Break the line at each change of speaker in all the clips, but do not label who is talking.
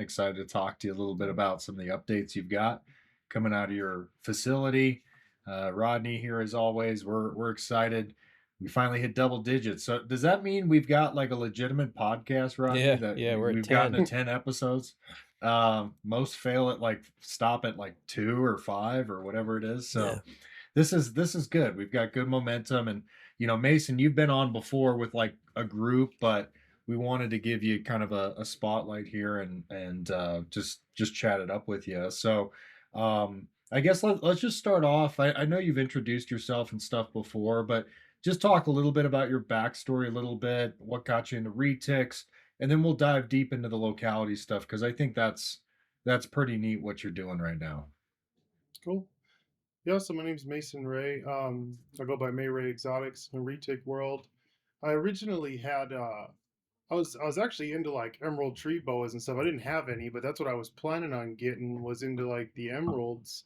excited to talk to you a little bit about some of the updates you've got coming out of your facility. Rodney here, as always. We're excited. We finally hit double digits. So does that mean we've got like a legitimate podcast, Rodney?
Yeah,
That
yeah, we're at
we've gotten to
10.
10 episodes? Most fail at like stop at like two or five or whatever it is.
Yeah.
So this is good. We've got good momentum, and Mason, you've been on before with like a group, but we wanted to give you kind of a spotlight here and just chat it up with you. So I guess let's just start off. I know you've introduced yourself and stuff before, but just talk a little bit about your backstory, a little bit, what got you into retics, and then we'll dive deep into the locality stuff because I think that's pretty neat what you're doing right now.
Cool. Yeah, so my name's Mason Ray. I go by Mayray Exotics in Retic World. I originally had I was actually into like emerald tree boas and stuff. I didn't have any, but that's what I was planning on getting was into like the emeralds.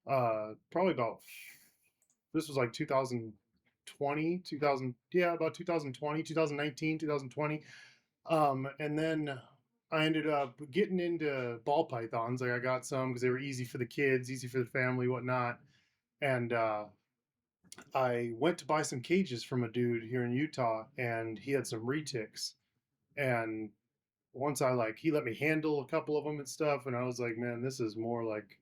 Probably about this was like 2020, 2000, yeah, about 2020, 2019, 2020. And then I ended up getting into ball pythons. Like I got some because they were easy for the kids, easy for the family, whatnot. And I went to buy some cages from a dude here in Utah, and he had some retics. And once he let me handle a couple of them and stuff, and I was like, man, this is more like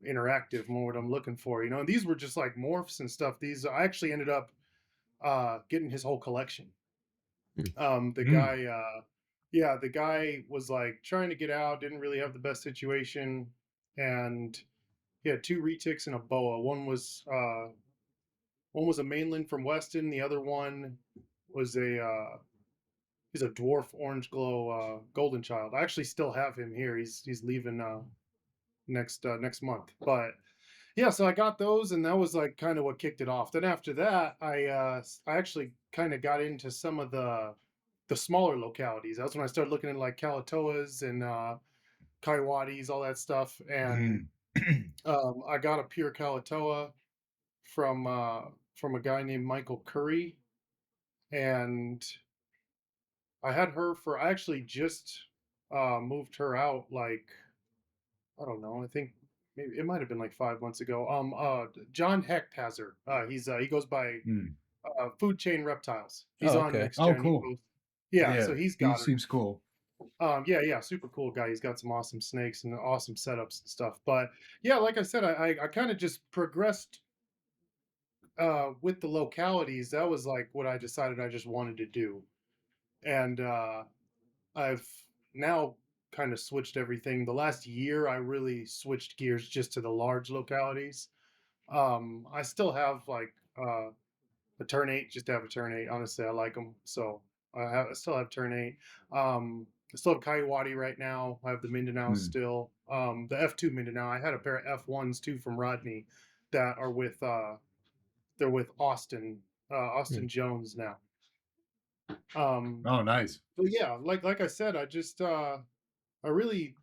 interactive, more what I'm looking for, you know. And these were just like morphs and stuff. These I actually ended up getting his whole collection. The
Mm,
guy, yeah, the guy was like trying to get out, didn't really have the best situation, and he had two retics and a boa. One was a mainland from Weston. The other one was he's a dwarf orange glow golden child. I actually still have him here. He's leaving next month. But yeah, so I got those, and that was like kind of what kicked it off. Then after that, I actually kind of got into some of the smaller localities. That's when I started looking at like Kalatoas and Kaiwatis, all that stuff. And
mm.
I got a pure Kalatoa from uh, from a guy named Michael Curry, and I had her for. I actually just moved her out like I don't know. I think maybe it might have been like 5 months ago. John Hecht has her. He goes by
Mm.
Food Chain Reptiles. He's
Oh,
on
okay.
Next
Oh,
Gen. He
cool.
posts. Yeah,
Yeah,
so he's
he
got her.
seems cool.
Yeah, yeah, super cool guy. He's got some awesome snakes and awesome setups and stuff. But yeah, like I said, I kind of just progressed with the localities. That was like what I decided I just wanted to do, and I've now kind of switched everything. The last year, I really switched gears just to the large localities. I still have like a turn eight, just to have a turn eight. Honestly, I like them, so I still have turn eight. I still have Kaiwati right now. I have the Mindanao
Mm.
still. The F2 Mindanao. I had a pair of F1s too from Rodney that are with they're with
Hmm.
Austin Jones now. Um,
Oh, nice.
but yeah, like I said, I really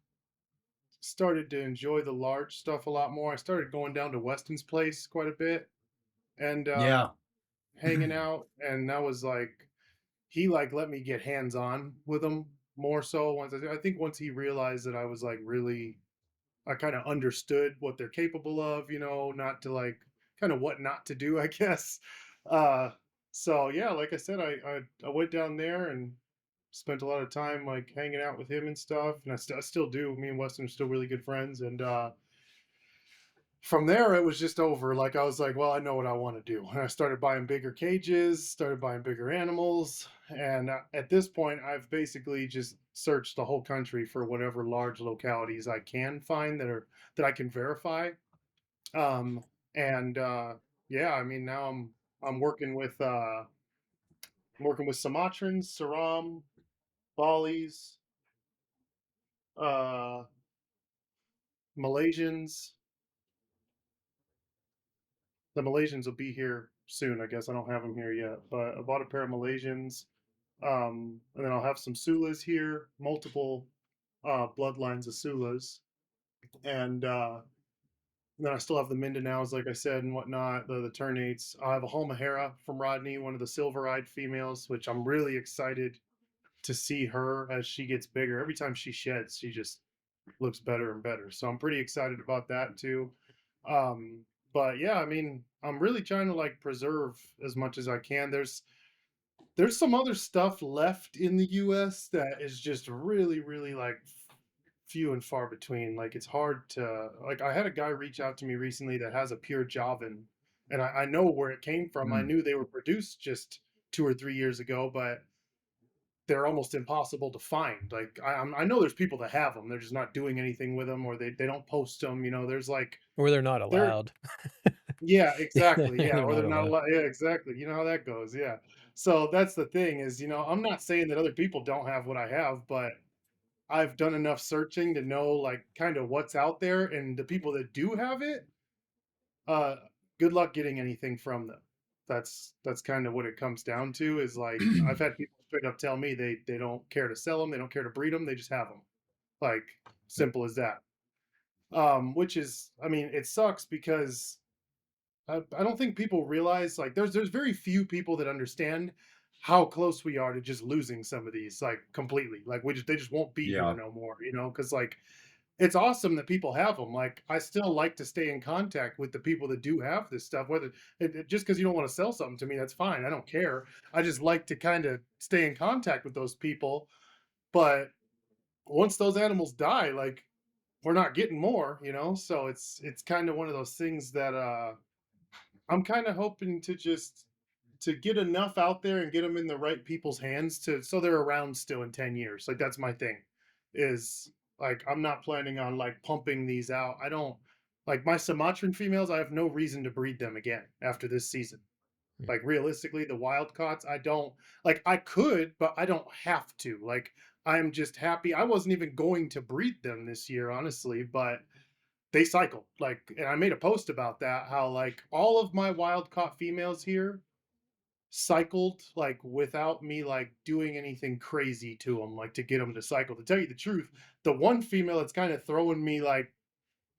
started to enjoy the large stuff a lot more. I started going down to Weston's place quite a bit and
Yeah.
hanging out, and that was like he like let me get hands on with him more so once I think once he realized that I was like really I kind of understood what they're capable of, you know, not to like kind of what not to do, I guess. Uh so yeah, like I said, I went down there and spent a lot of time like hanging out with him and stuff, and I still do. Me and Weston are still really good friends, and from there it was just over. Like I was like, well, I know what I want to do, and I started buying bigger cages, started buying bigger animals, and at this point I've basically just searched the whole country for whatever large localities I can find that I can verify. um and yeah, I mean now I'm working with Sumatrans, Saram, Balis, uh Malaysians. The Malaysians will be here soon, I guess. I don't have them here yet, but I bought a pair of Malaysians. And then I'll have some Sulas here, multiple bloodlines of Sulas. And then I still have the Mindanaos, like I said, and whatnot, the Ternates. I have a Halmahera from Rodney, one of the silver eyed females, which I'm really excited. to see her as she gets bigger. Every time she sheds, she just looks better and better. So I'm pretty excited about that too. Um, but yeah, I mean, I'm really trying to like preserve as much as I can. There's some other stuff left in the US that is just really, really like few and far between. Like it's hard to like I had a guy reach out to me recently that has a pure Javan, and I know where it came from. I
Mm,
knew they were produced just 2 or 3 years ago, but they're almost impossible to find. Like I know there's people that have them. They're just not doing anything with them, or they don't post them. You know, there's like
Or they're not
they're
allowed.
yeah, exactly. Yeah,
They're
or
not
they're not
allowed.
allowed. Yeah, exactly. You know how that goes. Yeah. So that's the thing is, I'm not saying that other people don't have what I have, but I've done enough searching to know like kind of what's out there, and the people that do have it, uh, good luck getting anything from them. That's kind of what it comes down to. Is like I've had people straight up tell me they don't care to sell them, they don't care to breed them, they just have them. Like simple as that. Which is, I mean, it sucks because I don't think people realize like there's very few people that understand how close we are to just losing some of these like completely. Like they just won't be here
yeah.
no more, because like it's awesome that people have them. Like I still like to stay in contact with the people that do have this stuff. Whether just because you don't want to sell something to me, that's fine. I don't care. I just like to kind of stay in contact with those people. But once those animals die, like we're not getting more, So it's kind of one of those things that I'm kind of hoping to get enough out there and get them in the right people's hands to so they're around still in 10 years. Like that's my thing. Is like I'm not planning on like pumping these out. I don't like my Sumatran females, I have no reason to breed them again after this season.
Mm,
Like realistically, the wild caughts, I don't like I could, but I don't have to. Like I'm just happy. I wasn't even going to breed them this year, honestly, but they cycle. Like, and I made a post about that, how like all of my wild caught females here cycled like without me like doing anything crazy to them, like to get them to cycle. To tell you the truth, the one female that's kind of throwing me like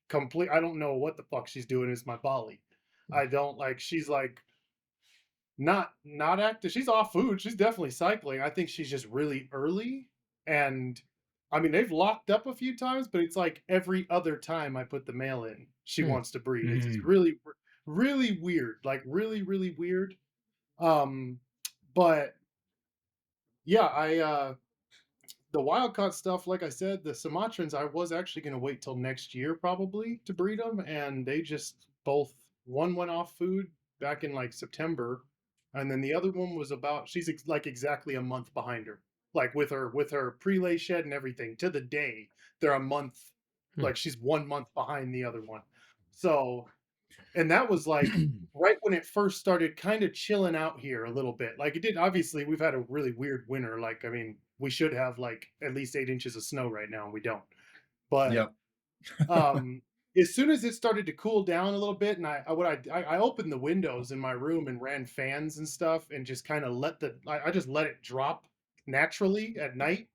complete, I don't know what the fuck she's doing is my Bali.
mm,
I don't like, she's like not active. She's off food. She's definitely cycling. I think she's just really early. And I mean, they've locked up a few times, but it's like every other time I put the male in, she
mm,
wants to breed. It's
Mm,
really, really weird. Like really, really weird. Um, but yeah, the wild caught stuff, like I said, the Sumatrans, I was actually going to wait till next year probably to breed them, and they just both one went off food back in like September, and then the other one was about she's like exactly a month behind her, like with her prelay shed and everything to the day. They're a month,
mm,
like she's 1 month behind the other one. So and that was like right when it first started kind of chilling out here a little bit. Like it did, obviously, we've had a really weird winter. Like, I mean, we should have like at least 8 inches of snow right now, and we don't. But
yep.
um as soon as it started to cool down a little bit, and I opened the windows in my room and ran fans and stuff and just kind of I just let it drop naturally at night.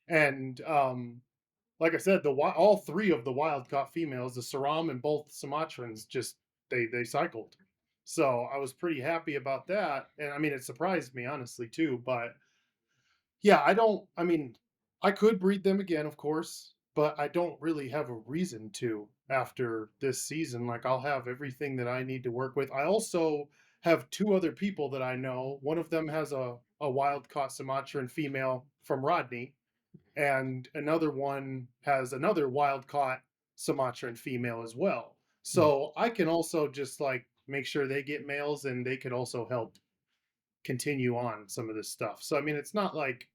And like I said, all three of the wild caught females, the Saram and both Sumatrans, just they cycled. So I was pretty happy about that, and I mean it surprised me honestly too. But yeah, I don't. I mean, I could breed them again, of course, but I don't really have a reason to after this season. Like I'll have everything that I need to work with. I also have two other people that I know. One of them has a wild caught Sumatran female from Rodney, and another one has another wild caught Sumatran female as well.
mm.
So I can also just like make sure they get males, and they could also help continue on some of this stuff. So I mean, it's not like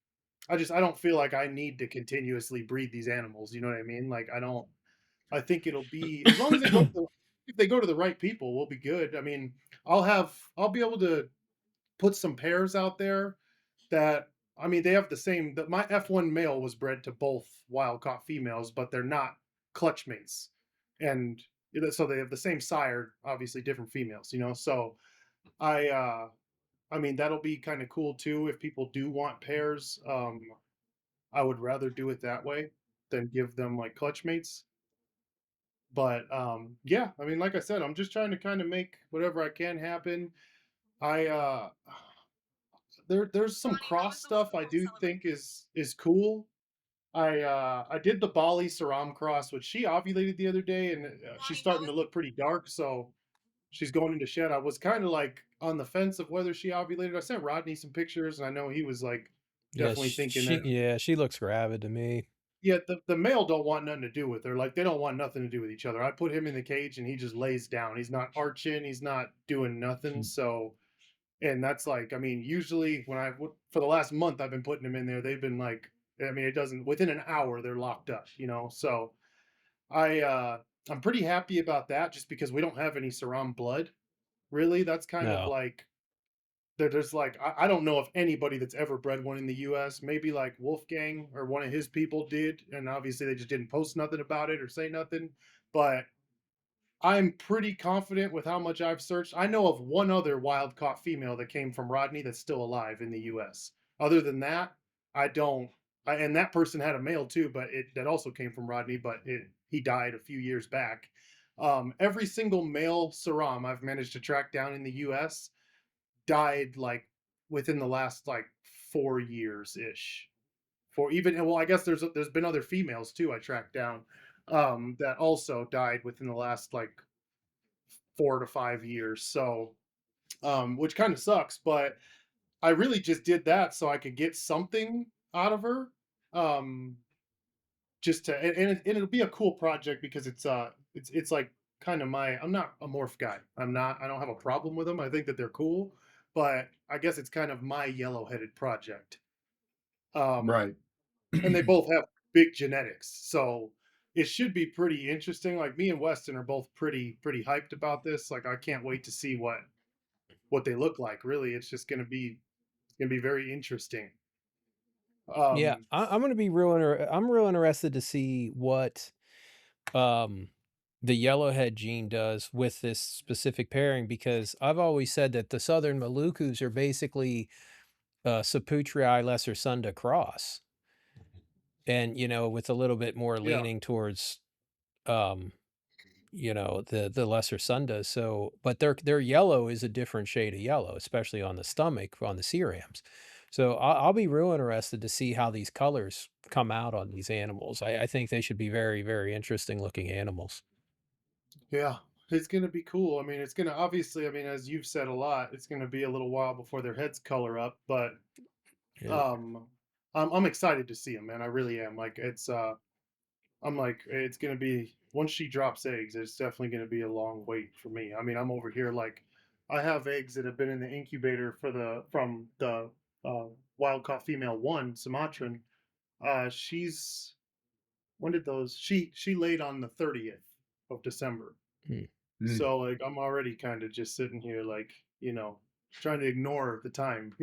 I don't feel like I need to continuously breed these animals. You know what I mean? Like I don't. I think it'll be as long as if they go to the right people, we'll be good. I mean, I'll be able to put some pairs out there that I mean, they have the same. That my F1 male was bred to both wild caught females, but they're not clutch mates, and so they have the same sire, obviously different females. So I, uh, I mean, that'll be kind of cool too if people do want pairs. I would rather do it that way than give them like clutch mates. But yeah, I mean, like I said, I'm just trying to kind of make whatever I can happen. I there's some cross stuff I do think is cool. I did the Bali Saram cross, which she ovulated the other day, and she's starting to look pretty dark. So she's going into shed. I was kind of like on the fence of whether she ovulated. I sent Rodney some pictures, and I know he was like
Yeah,
definitely thinking that.
yeah, she looks gravid to me.
Yeah, the male don't want nothing to do with her. Like they don't want nothing to do with each other. I put him in the cage, and he just lays down. He's not arching. He's not doing nothing. So, and that's like, I mean, usually when for the last month I've been putting them in there, they've been like, I mean, it doesn't within an hour they're locked up. So I'm pretty happy about that, just because we don't have any Saram blood. Really, that's kind of
No.
like there's like I don't know if anybody that's ever bred one in the US, maybe like Wolfgang or one of his people did, and obviously they just didn't post nothing about it or say nothing. But I'm pretty confident with how much I've searched. I know of one other wild caught female that came from Rodney that's still alive in the US. Other than that, I don't. And that person had a male too, but that also came from Rodney, but he died a few years back. Every single male Saram I've managed to track down in the US died like within the last like 4 years ish. For even well, I guess there's been other females too I tracked down that also died within the last like 4 to 5 years. So which kind of sucks, but I really just did that so I could get something out of her. Um, just to and it'll be a cool project because it's like kind of my I'm not a morph guy. I don't have a problem with them. I think that they're cool, but I guess it's kind of my yellow-headed project. Um,
Right.
and they both have big genetics, so it should be pretty interesting. Like me and Weston are both pretty hyped about this. Like I can't wait to see what they look like. Really, it's gonna be very interesting.
Yeah,
Um,
I'm gonna be I'm real interested to see what, um, the yellowhead gene does with this specific pairing because I've always said that the Southern Malukus are basically, Saputrii Lesser Sunda cross, and, with a little bit more
yeah,
leaning towards, um, the Lesser Sundas, so but their yellow is a different shade of yellow, especially on the stomach, on the cerams. So I'll be real interested to see how these colors come out on these animals. I think they should be very, very interesting looking animals.
yeah, it's gonna be cool. I mean, it's gonna obviously. I mean, as you've said a lot, it's gonna be a little while before their heads color up, but
Yeah.
um, I'm excited to see them, man. I really am. Like I'm like, it's gonna be once she drops eggs, it's definitely gonna be a long wait for me. I mean, I'm over here like, I have eggs that have been in the incubator from the uh, wild caught female one Sumatran. She's when did those? She laid on the 30th of December.
Hmm.
Mm.
So like, I'm already kind of just sitting here like, trying to ignore the time.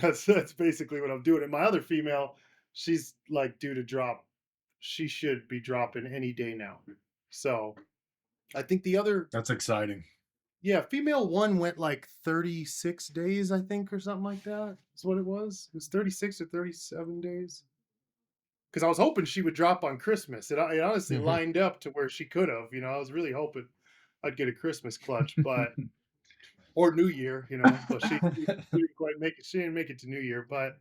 That's basically what I'm doing. And my other female, she's like due to drop. She should be dropping any day now. So I think the other,
That's exciting.
yeah, female one went like 36 days, I think, or something like that. That's what it was. It was 36 or 37 days. Because I was hoping she would drop on Christmas. It honestly
Mhm.
lined up to where she could have. I was really hoping I'd get a Christmas clutch, but or New Year, but she didn't quite make it. She didn't make it to New Year, but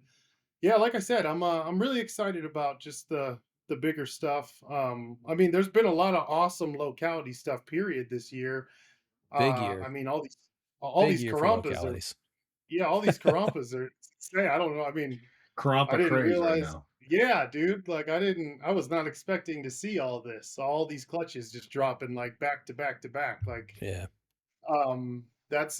yeah, like I said, I'm really excited about just the bigger stuff. I mean, there's been a lot of awesome locality stuff. Period this year.
Big year.
I mean, all
Big
these
year for
Karampas are
localities.
yeah, all these Karampas are. Say, I don't know. I mean, I
Krampa
didn't
craze right
realize.
now.
Yeah, dude. Like I was not expecting to see all this. All these clutches just dropping like back to back to back. Like
Yeah.
that's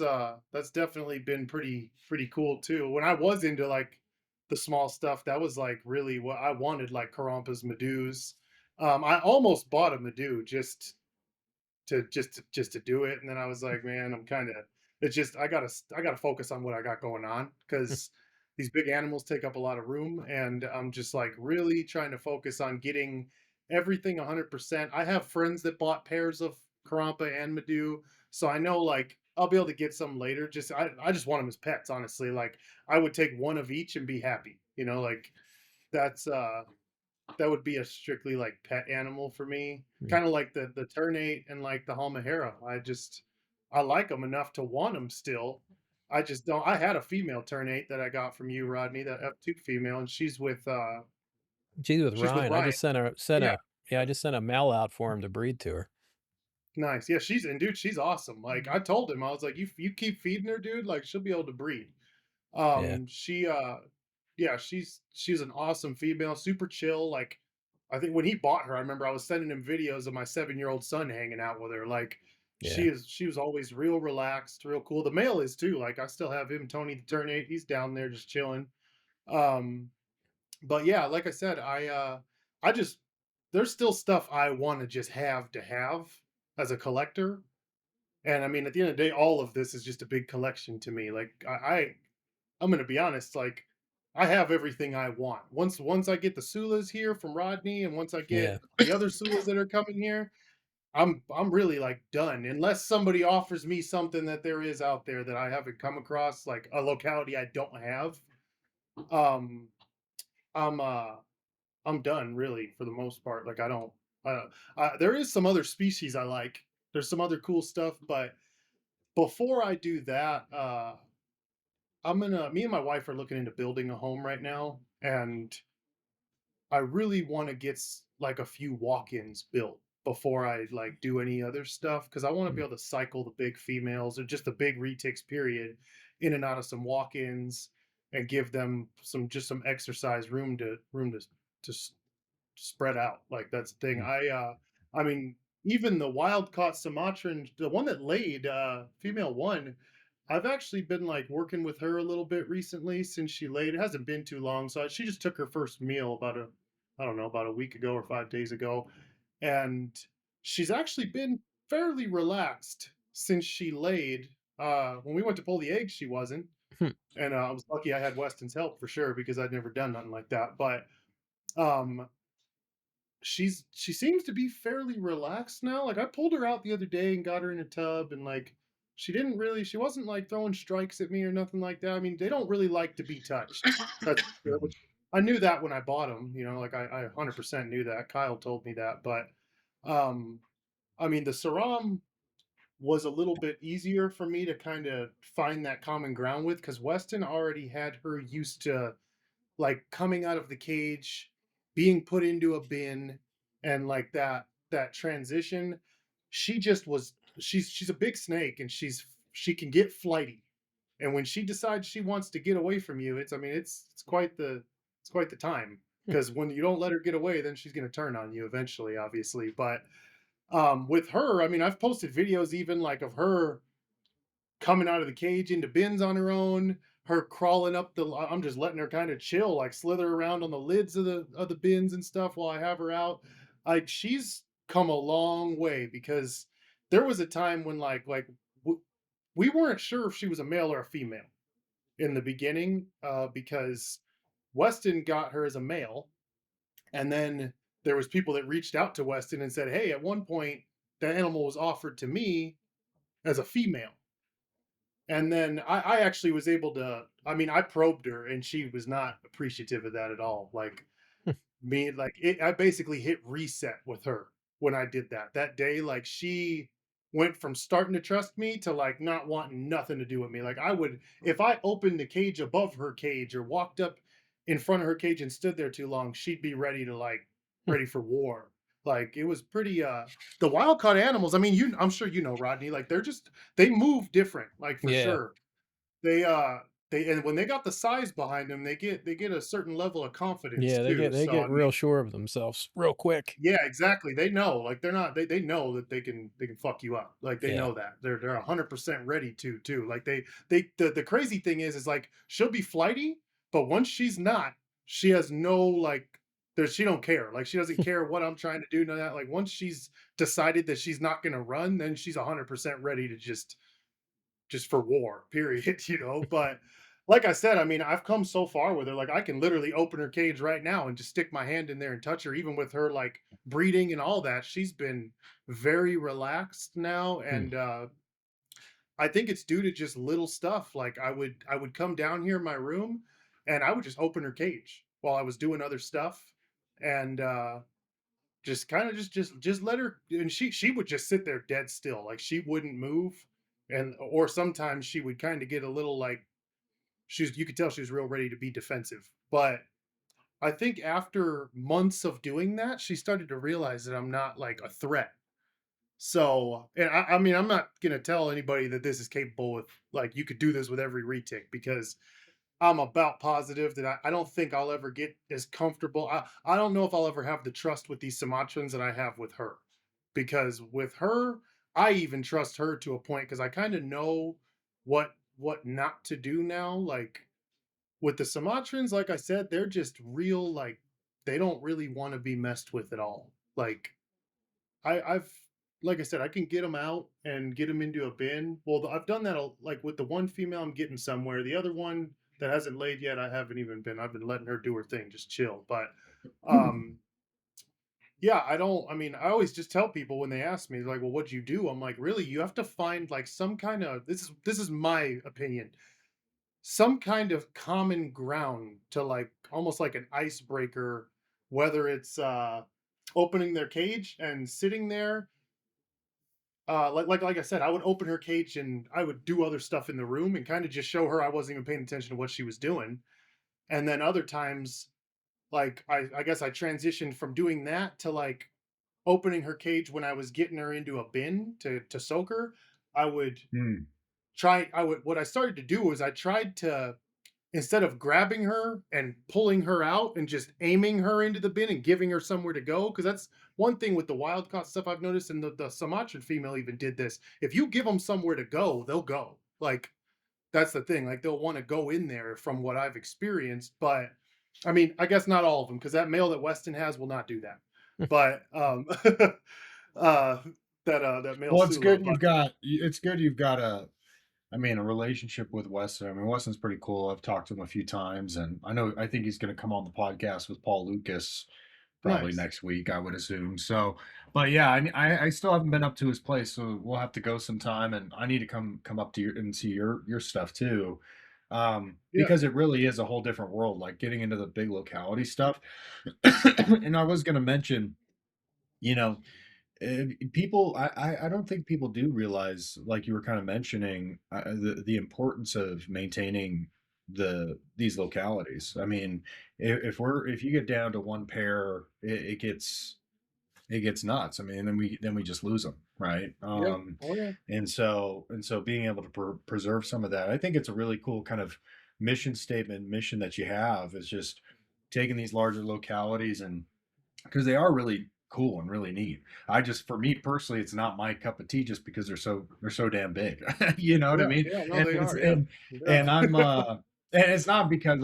definitely been pretty cool too. When I was into like the small stuff, that was like really what I wanted, like Karampas, Madus. I almost bought a Madu just to do it, and then I was like, man, I'm kind of it's just I gotta focus on what I got going on because these big animals take up a lot of room, and I'm just like really trying to focus on getting everything 100%. I have friends that bought pairs of Karampa and Madu, so I know like I'll be able to get some later. Just I just want them as pets, honestly. Like I would take one of each and be happy. Like that's that would be a strictly like pet animal for me.
Mm.
Kind of like the ternate and like the Halmahera. I like them enough to want them still. I just don't. I had a female ternate that I got from you, Rodney, that F2 female, and
She's with
she's with
Ryan. I
Ryan.
just sent
Yeah,
a yeah, I just sent a mail out for him to breed to her.
nice. Yeah, dude, she's awesome. Like I told him, I was like, you keep feeding her, dude, like she'll be able to breed.
Yeah.
She yeah, she's an awesome female, super chill. Like I think when he bought her, I remember I was sending him videos of my 7-year-old son hanging out with her. Like
Yeah.
she was always real relaxed, real cool. The male is too. Like I still have him, Tony the Ternate. He's down there just chilling. Um, but yeah, like I said, I just there's still stuff I want to just have as a collector. And I mean, at the end of the day, all of this is just a big collection to me. Like I'm gonna be honest, like I have everything I want. Once I get the Sulas here from Rodney, and once I get
Yeah.
the other Sulas that are coming here, I'm really like done. Unless somebody offers me something that there is out there that I haven't come across, like a locality I don't have. Um, I'm uh I'm done really for the most part. Like I don't. There is some other species I like. There's some other cool stuff, but before I do that, me and my wife are looking into building a home right now, and I really want to get like a few walk-ins built before I like do any other stuff because I want to be
Mm.
able to cycle the big females or just the big retics period in and out of some walk-ins and give them some exercise room to spread out. Like that's the thing.
Mm.
I mean, even the wild caught Sumatran, the one that laid female one, I've actually been like working with her a little bit recently since she laid. It hasn't been too long. So she just took her first meal I don't know, about a week ago or 5 days ago. And she's actually been fairly relaxed since she laid. When we went to pull the eggs, she wasn't.
Hmm.
And I was lucky I had Weston's help for sure because I'd never done nothing like that. But um she seems to be fairly relaxed now. Like I pulled her out the other day and got her in a tub and like she wasn't like throwing strikes at me or nothing like that. I mean, they don't really like to be touched. That's for sure, which I knew that when I bought them, like I 100% knew that. Kyle told me that, but um I mean, the Saram was a little bit easier for me to kind of find that common ground with because Weston already had her used to like coming out of the cage, being put into a bin, and like that transition. She just was she's a big snake and she can get flighty. And when she decides she wants to get away from you, it's quite the time.
Hmm.
Because when you don't let her get away, then she's gonna turn on you eventually, obviously. But with her, I mean, I've posted videos even like of her coming out of the cage into bins on her own, her crawling up the I'm just letting her kind of chill, like slither around on the lids of the bins and stuff while I have her out. Like she's come a long way because there was a time when we weren't sure if she was a male or a female in the beginning because Weston got her as a male, and then there was people that reached out to Weston and said, "Hey, at one point that animal was offered to me as a female." And then I actually was able to, I mean, I probed her and she was not appreciative of that at all. Like I basically hit reset with her when I did that. That day, like she went from starting to trust me to like not wanting nothing to do with me. Like I would, if I opened the cage above her cage or walked up in front of her cage and stood there too long, she'd be ready to
Hmm.
ready for war. Like it was pretty the wild caught animals, I mean, I'm sure you know, Rodney, like they move different, like for
Yeah.
sure. They and when they got the size behind them, they get a certain level of confidence
Yeah,
too.
they
So I
get real sure of themselves real quick.
yeah, exactly. They know, like they're not. They know that they can fuck you up. Like they
Yeah.
know that they're 100% ready to too. Like the crazy thing is like she'll be flighty, but once she's not, she has no like. She don't care. Like she doesn't care what I'm trying to do. None of that. Like once she's decided that she's not gonna run, then she's 100% ready to just for war, period. But like I said, I mean, I've come so far with her. Like I can literally open her cage right now and just stick my hand in there and touch her, even with her like breeding and all that. She's been very relaxed now.
Hmm.
And I think it's due to just little stuff. Like I would come down here in my room and I would just open her cage while I was doing other stuff. And just kind of just let her, and she would just sit there dead still, like she wouldn't move. and or sometimes she would kind of get a little like you could tell she was real ready to be defensive. But I think after months of doing that, she started to realize that I'm not like a threat. So, and I mean, I'm not gonna tell anybody that this is capable with like you could do this with every retic because I'm about positive that I don't think I'll ever get as comfortable. I don't know if I'll ever have the trust with these Sumatrans that I have with her. Because with her, I even trust her to a point because I kind of know what not to do now. Like with the Sumatrans, like I said, they're just real like they don't really want to be messed with at all. Like I've like I said, I can get them out and get them into a bin. Well, I've done that like with the one female, I'm getting somewhere. The other one that hasn't laid yet, I haven't even been. I've been letting her do her thing, just chill. But um, yeah, I don't. I mean, I always just tell people when they ask me, like, "Well, what'd you do?" I'm like, "Really? You have to find like some kind of this is my opinion, some kind of common ground to like almost like an icebreaker, whether it's opening their cage and sitting there like I said, I would open her cage and I would do other stuff in the room and kind of just show her I wasn't even paying attention to what she was doing. And then other times, like I guess I transitioned from doing that to like opening her cage when I was getting her into a bin to soak her. I would
Hmm.
I would what I started to do was I tried to instead of grabbing her and pulling her out and just aiming her into the bin and giving her somewhere to go, because that's one thing with the wild caught stuff I've noticed, and the Sumatran female even did this. If you give them somewhere to go, they'll go. Like that's the thing. Like they'll want to go in there from what I've experienced. But I mean, I guess not all of them, because that male that Weston has will not do that. But uh, that male
Well, it's
Sula.
good
But
you've got a relationship with Weston. I mean, Weston's pretty cool. I've talked to him a few times, and I think he's going to come on the podcast with Paul Lucas probably
nice.
next week, I would assume. So, but yeah, I still haven't been up to his place, so we'll have to go sometime, and I need to come up to your and see your stuff too,
Yeah.
because it really is a whole different world. Like getting into the big locality stuff, and I was going to mention, you know, people, I don't think people do realize, like you were kind of mentioning, the importance of maintaining these localities. I mean, if you get down to one pair, it gets nuts. I mean, then we just lose them, right?
Yeah. Oh yeah.
And so being able to preserve some of that, I think it's a really cool kind of mission that you have is just taking these larger localities and because they are really cool and really neat. For me personally, it's not my cup of tea just because they're so damn big. You know what I
Yeah.
mean?
Yeah. No,
And
they
it's
are. Yeah.
and
Yeah.
and it's not because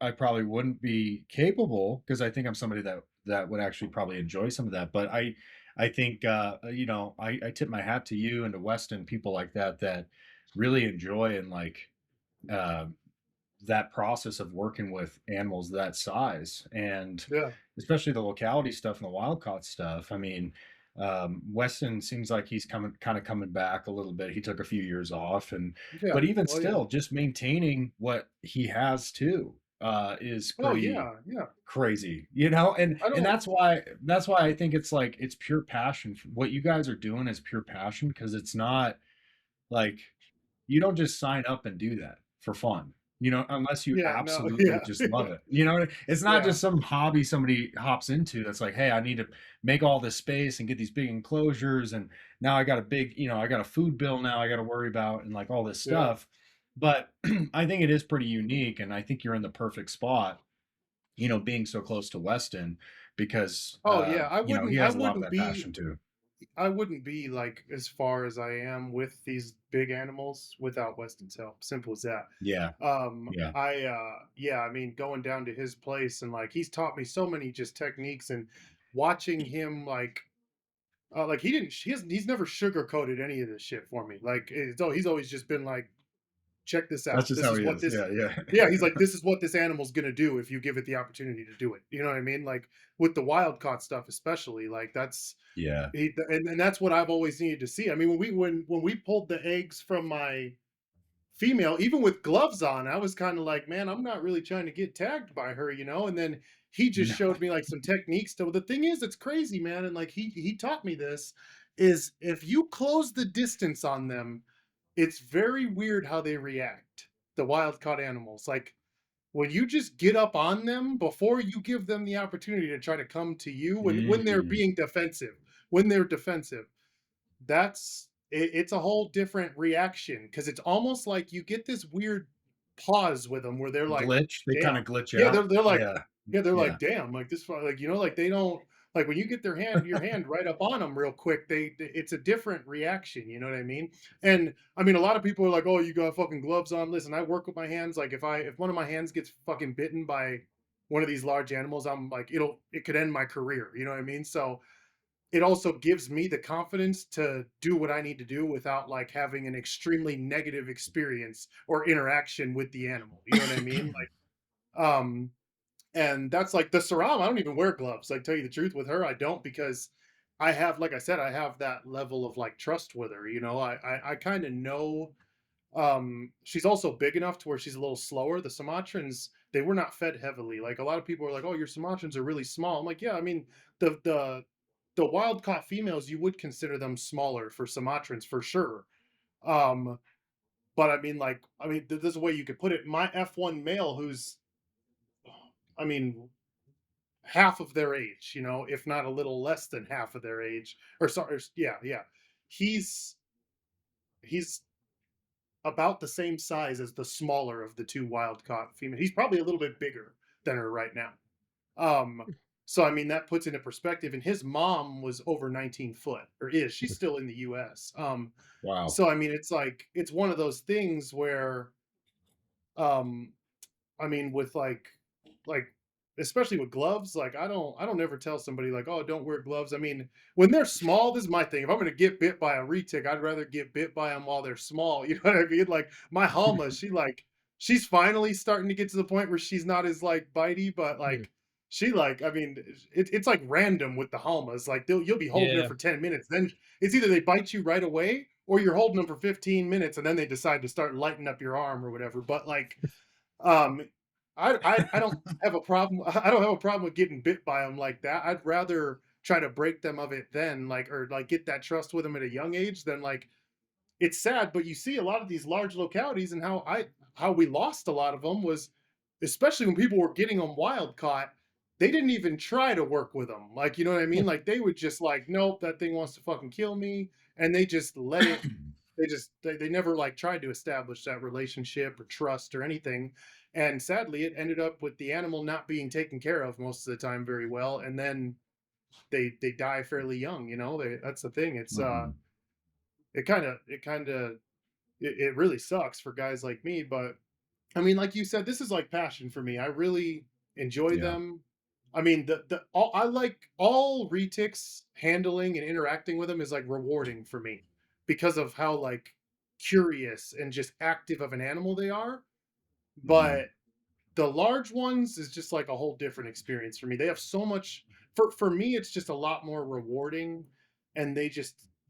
I probably wouldn't be capable because I think I'm somebody that would actually probably enjoy some of that. But I think I tip my hat to you and to Weston, people like that really enjoy and like uh, that process of working with animals that size and
Yeah.
especially the locality stuff and the wild caught stuff. I mean, Weston seems like he's coming back a little bit. He took a few years off
Yeah.
but even
Oh yeah.
still, just maintaining what he has too, is
Oh
pretty
yeah. Yeah.
crazy, you know?
I
And
don't.
that's why I think it's like, it's pure passion. What you guys are doing is pure passion because it's not like you don't just sign up and do that for fun, unless you
Yeah. No.
absolutely
Yeah.
just love it. It's not
Yeah.
just some hobby somebody hops into that's like, hey, I need to make all this space and get these big enclosures. And now I got I got a food bill now I got to worry about and like all this
Yeah.
stuff. But I think it is pretty unique. And I think you're in the perfect spot, being so close to Weston because,
Oh yeah. I
he
wouldn't. I
has a lot of
wouldn't
that
be.
passion too.
I wouldn't be like as far as I am with these big animals without Weston's help. Simple as that.
Yeah. Yeah.
Yeah. I mean, going down to his place and like he's taught me so many just techniques and watching him like he didn't. He's never sugarcoated any of this shit for me. Like he's always just been like check this
That's
out.
just
This
how
is
he
what
is.
this
Yeah. Yeah.
yeah, he's like, this is what this animal's gonna do if you give it the opportunity to do it. You know what I mean? Like with the wild caught stuff, especially, like that's
Yeah.
and that's what I've always needed to see. I mean, when we pulled the eggs from my female, even with gloves on, I was kind of like, man, I'm not really trying to get tagged by her, you know. And then he just
No.
showed me like some techniques. So the thing is, it's crazy, man. And like he taught me this is if you close the distance on them, it's very weird how they react, the wild caught animals. Like when you just get up on them before you give them the opportunity to try to come to you when they're
Mm.
being defensive, when they're defensive, it's a whole different reaction because it's almost like you get this weird pause with them where they're like,
Glitch. They kind
"Damn."
of glitch
Yeah,
out.
they're like,
Yeah.
yeah, they're
Yeah.
like, "Damn," like this, like like they don't like when you get your hand right up on them real quick. It's a different reaction. You know what I mean? And I mean, a lot of people are like, "Oh, you got fucking gloves on." Listen, I work with my hands. Like if one of my hands gets fucking bitten by one of these large animals, I'm like, it could end my career. You know what I mean? So it also gives me the confidence to do what I need to do without like having an extremely negative experience or interaction with the animal. You know what I mean? Like, and that's like the Saram. I don't even wear gloves. Like, tell you the truth, with her, I don't because I have, like I said, I have that level of like trust with her. You know, I kind of know. She's also big enough to where she's a little slower. The Sumatrans, they were not fed heavily. Like a lot of people are like, "Oh, your Sumatrans are really small." I'm like, "Yeah, I mean, the wild caught females, you would consider them smaller for Sumatrans for sure." Um, but I mean, like, this is a way you could put it. My F1 male, who's, I mean, half of their age, you know, if not a little less than half of their age, or sorry, yeah, yeah, he's he's about the same size as the smaller of the two wild caught females. He's probably a little bit bigger than her right now. Um, so I mean that puts into perspective. And his mom was over 19 foot, or is. She's still in the U.S.
Wow.
So I mean it's like it's one of those things where um I mean, with like especially with gloves, like I don't ever tell somebody like, oh, don't wear gloves. I mean, when they're small, this is my thing. If I'm gonna get bit by a retic, I'd rather get bit by them while they're small. You know what I mean? Like my Halma, she's finally starting to get to the point where she's not as like bitey, but
Mm.
like she like, I mean, it's like random with the Halmas. Like you'll be holding her
Yeah.
for 10 minutes. Then it's either they bite you right away or you're holding them for 15 minutes and then they decide to start lighting up your arm or whatever. But like um, I don't have a problem. I don't have a problem with getting bit by them like that. I'd rather try to break them of it then, like, or like get that trust with them at a young age than like it's sad, but you see a lot of these large localities and how we lost a lot of them was especially when people were getting them wild caught. They didn't even try to work with them. Like, you know what I mean? Like they would just like, nope, that thing wants to fucking kill me, and they just let it. They never like tried to establish that relationship or trust or anything. And sadly, it ended up with the animal not being taken care of most of the time very well, and then they die fairly young. You know, that's the thing. It's
Mhm.
it really sucks for guys like me, but I mean, like you said, this is like passion for me. I really enjoy
Yeah.
them. I mean, I like all retics handling and interacting with them is like rewarding for me because of how like curious and just active of an animal they are.
Mhm.
But the large ones is just like a whole different experience for me. They have so much for me it's just a lot more rewarding, and they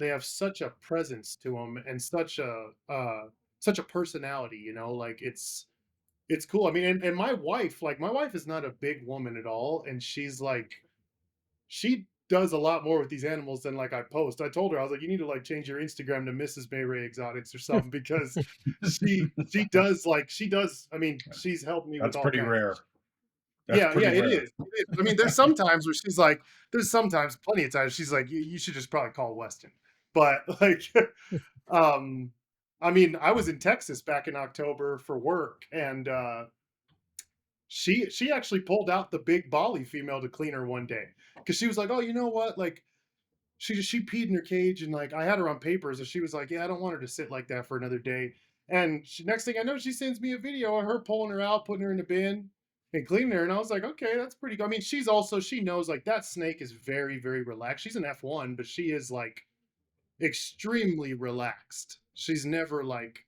have such a presence to them and such a personality, you know, like it's cool. I mean, and my wife is not a big woman at all, and she's like she does a lot more with these animals than like I post. I told her I was like, you need to like change your Instagram to Mrs. Mayray Exotics or something because she does. I mean, she's helped me with
That's
all
pretty
kinds of
rare. That's
yeah, yeah,
pretty
it
rare.
is. It is. I mean, there's sometimes where she's like, there's sometimes plenty of times she's like, you should just probably call Weston. But like, um, I mean, I was in Texas back in October for work, and she actually pulled out the big Bali female to clean her one day because she was like, oh, you know what, like she peed in her cage, and like I had her on papers and she was like, yeah, I don't want her to sit like that for another day. And next thing I know, she sends me a video of her pulling her out, putting her in the bin and cleaning her, and I was like, okay, that's pretty good. I mean, she knows like that snake is very very relaxed. She's an F1, but she is like extremely relaxed. She's never like,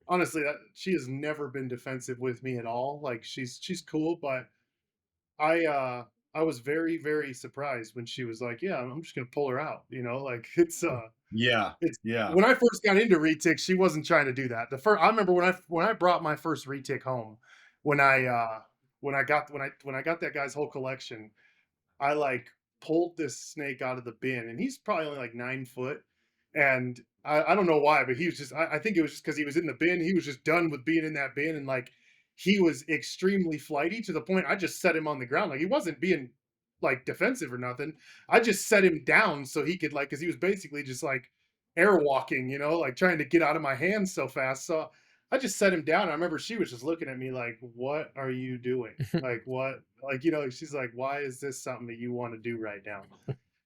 honestly, that she has never been defensive with me at all. Like she's cool, but I uh I was very very surprised when she was like, "Yeah, I'm just gonna pull her out." You know, like
Yeah.
it's
Yeah.
when I first got into retic, she wasn't trying to do that. The first I remember when I brought my first retic home, when I when I got that guy's whole collection, I like pulled this snake out of the bin, and he's probably only like 9 foot, And I don't know why, but he was just, I think it was just because he was in the bin. He was just done with being in that bin. And like, he was extremely flighty to the point I just set him on the ground. Like, he wasn't being like defensive or nothing. I just set him down so he could, like, because he was basically just like airwalking, like trying to get out of my hands so fast. So I just set him down. I remember she was just looking at me like, "What are you doing? Like, what? Like, she's like, why is this something that you want to do right now?"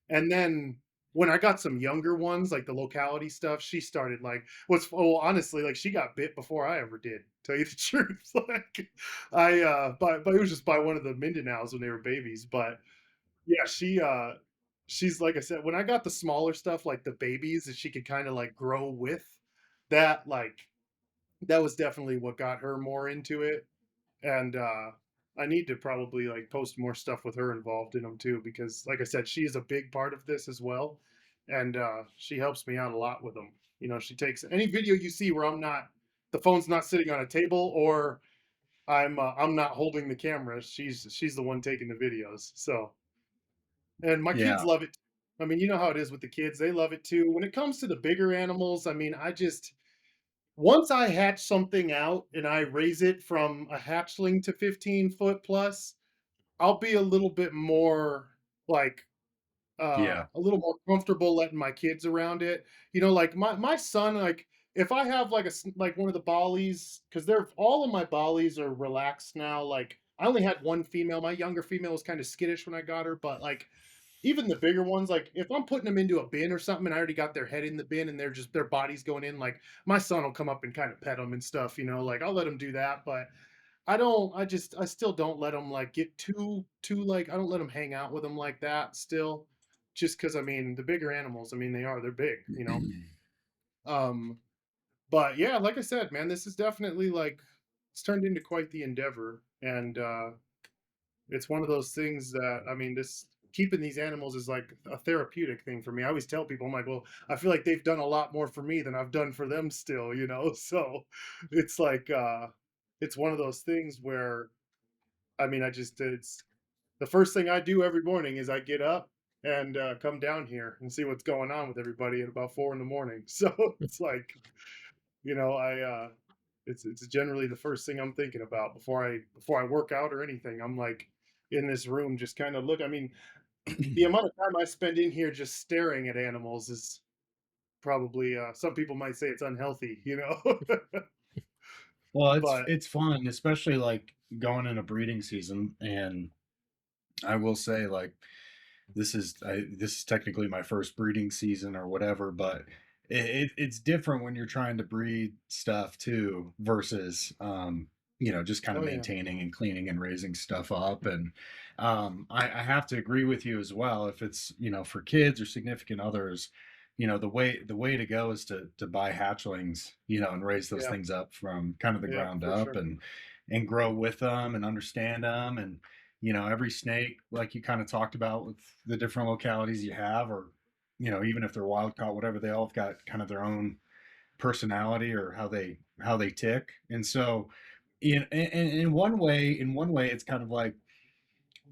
And then when I got some younger ones, like the locality stuff, she started like, honestly, like she got bit before I ever did. Tell you the truth, like but it was just by one of the Mindanaos when they were babies. But yeah, she's like I said, when I got the smaller stuff, like the babies that she could kind of like grow with, that like that was definitely what got her more into it. And I need to probably like post more stuff with her involved in them too, because like I said, she is a big part of this as well, and she helps me out a lot with them. She takes any video you see where the phone's not sitting on a table, or I'm not holding the camera. She's the one taking the videos. So, and my kids
Yeah.
love it. I mean, you know how it is with the kids; they love it too. When it comes to the bigger animals, I mean, I just once I hatch something out and I raise it from a hatchling to 15 foot plus, I'll be a little bit more like
Yeah.
a little more comfortable letting my kids around it. Like my son, like if I have like like one of the bollies, because they're all of my bollies are relaxed now. Like I only had one female. My younger female was kind of skittish when I got her, but like even the bigger ones, like if I'm putting them into a bin or something and I already got their head in the bin and they're just their body's going in, like my son will come up and kind of pet them and stuff, like I'll let him do that. But I still don't let them like get too like, I don't let them hang out with them like that still, just because I mean the bigger animals, I mean they're big. Um, but yeah, like I said, man, this is definitely like it's turned into quite the endeavor, and it's one of those things that I mean, this keeping these animals is like a therapeutic thing for me. I always tell people, I'm like, well, I feel like they've done a lot more for me than I've done for them still. So it's like it's one of those things where I mean, it's the first thing I do every morning is I get up and come down here and see what's going on with everybody at about 4 in the morning. So it's like, I it's generally the first thing I'm thinking about before I work out or anything. I'm like in this room just kind of look. I mean, the amount of time I spend in here just staring at animals is probably some people might say it's unhealthy.
Well,
But
it's fun, especially like going into breeding season, and I will say like this is technically my first breeding season or whatever, but it's different when you're trying to breed stuff too versus just kind of
oh yeah,
maintaining and cleaning and raising stuff up. And I have to agree with you as well. If it's for kids or significant others, the way to go is to buy hatchlings, and raise those
yeah,
things up from kind of the
yeah,
ground
for
up,
sure.
and grow with them and understand them. And every snake, like you kind of talked about with the different localities you have, or even if they're wild caught, whatever, they all have got kind of their own personality or how they tick. And so in one way it's kind of like,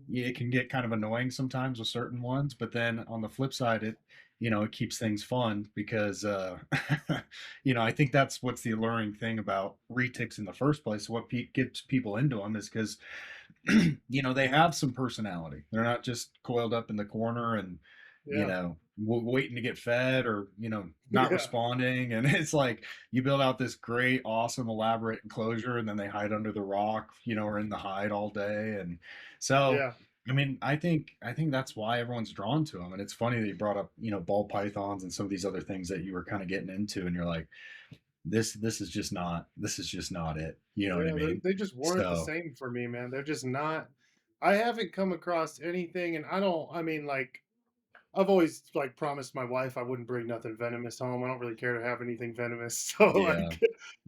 yeah, it can get kind of annoying sometimes with certain ones, but then on the flip side, it keeps things fun because I think that's what's the alluring thing about retics in the first place. What gets people into them is because they have some personality. They're not just coiled up in the corner and
Yeah,
waiting to get fed, or not
yeah,
responding. And it's like you build out this great, awesome, elaborate enclosure, and then they hide under the rock, or in the hide all day. And so,
yeah,
I mean, I think that's why everyone's drawn to them. And it's funny that you brought up ball pythons and some of these other things that you were kind of getting into, and you're like, this is just not it. You know what I
yeah.
mean?
They just weren't the
So
same for me, man. They're just not. I haven't come across anything, and I don't. I mean, like I've always like promised my wife I wouldn't bring nothing venomous home. I don't really care to have anything venomous. So
yeah,
like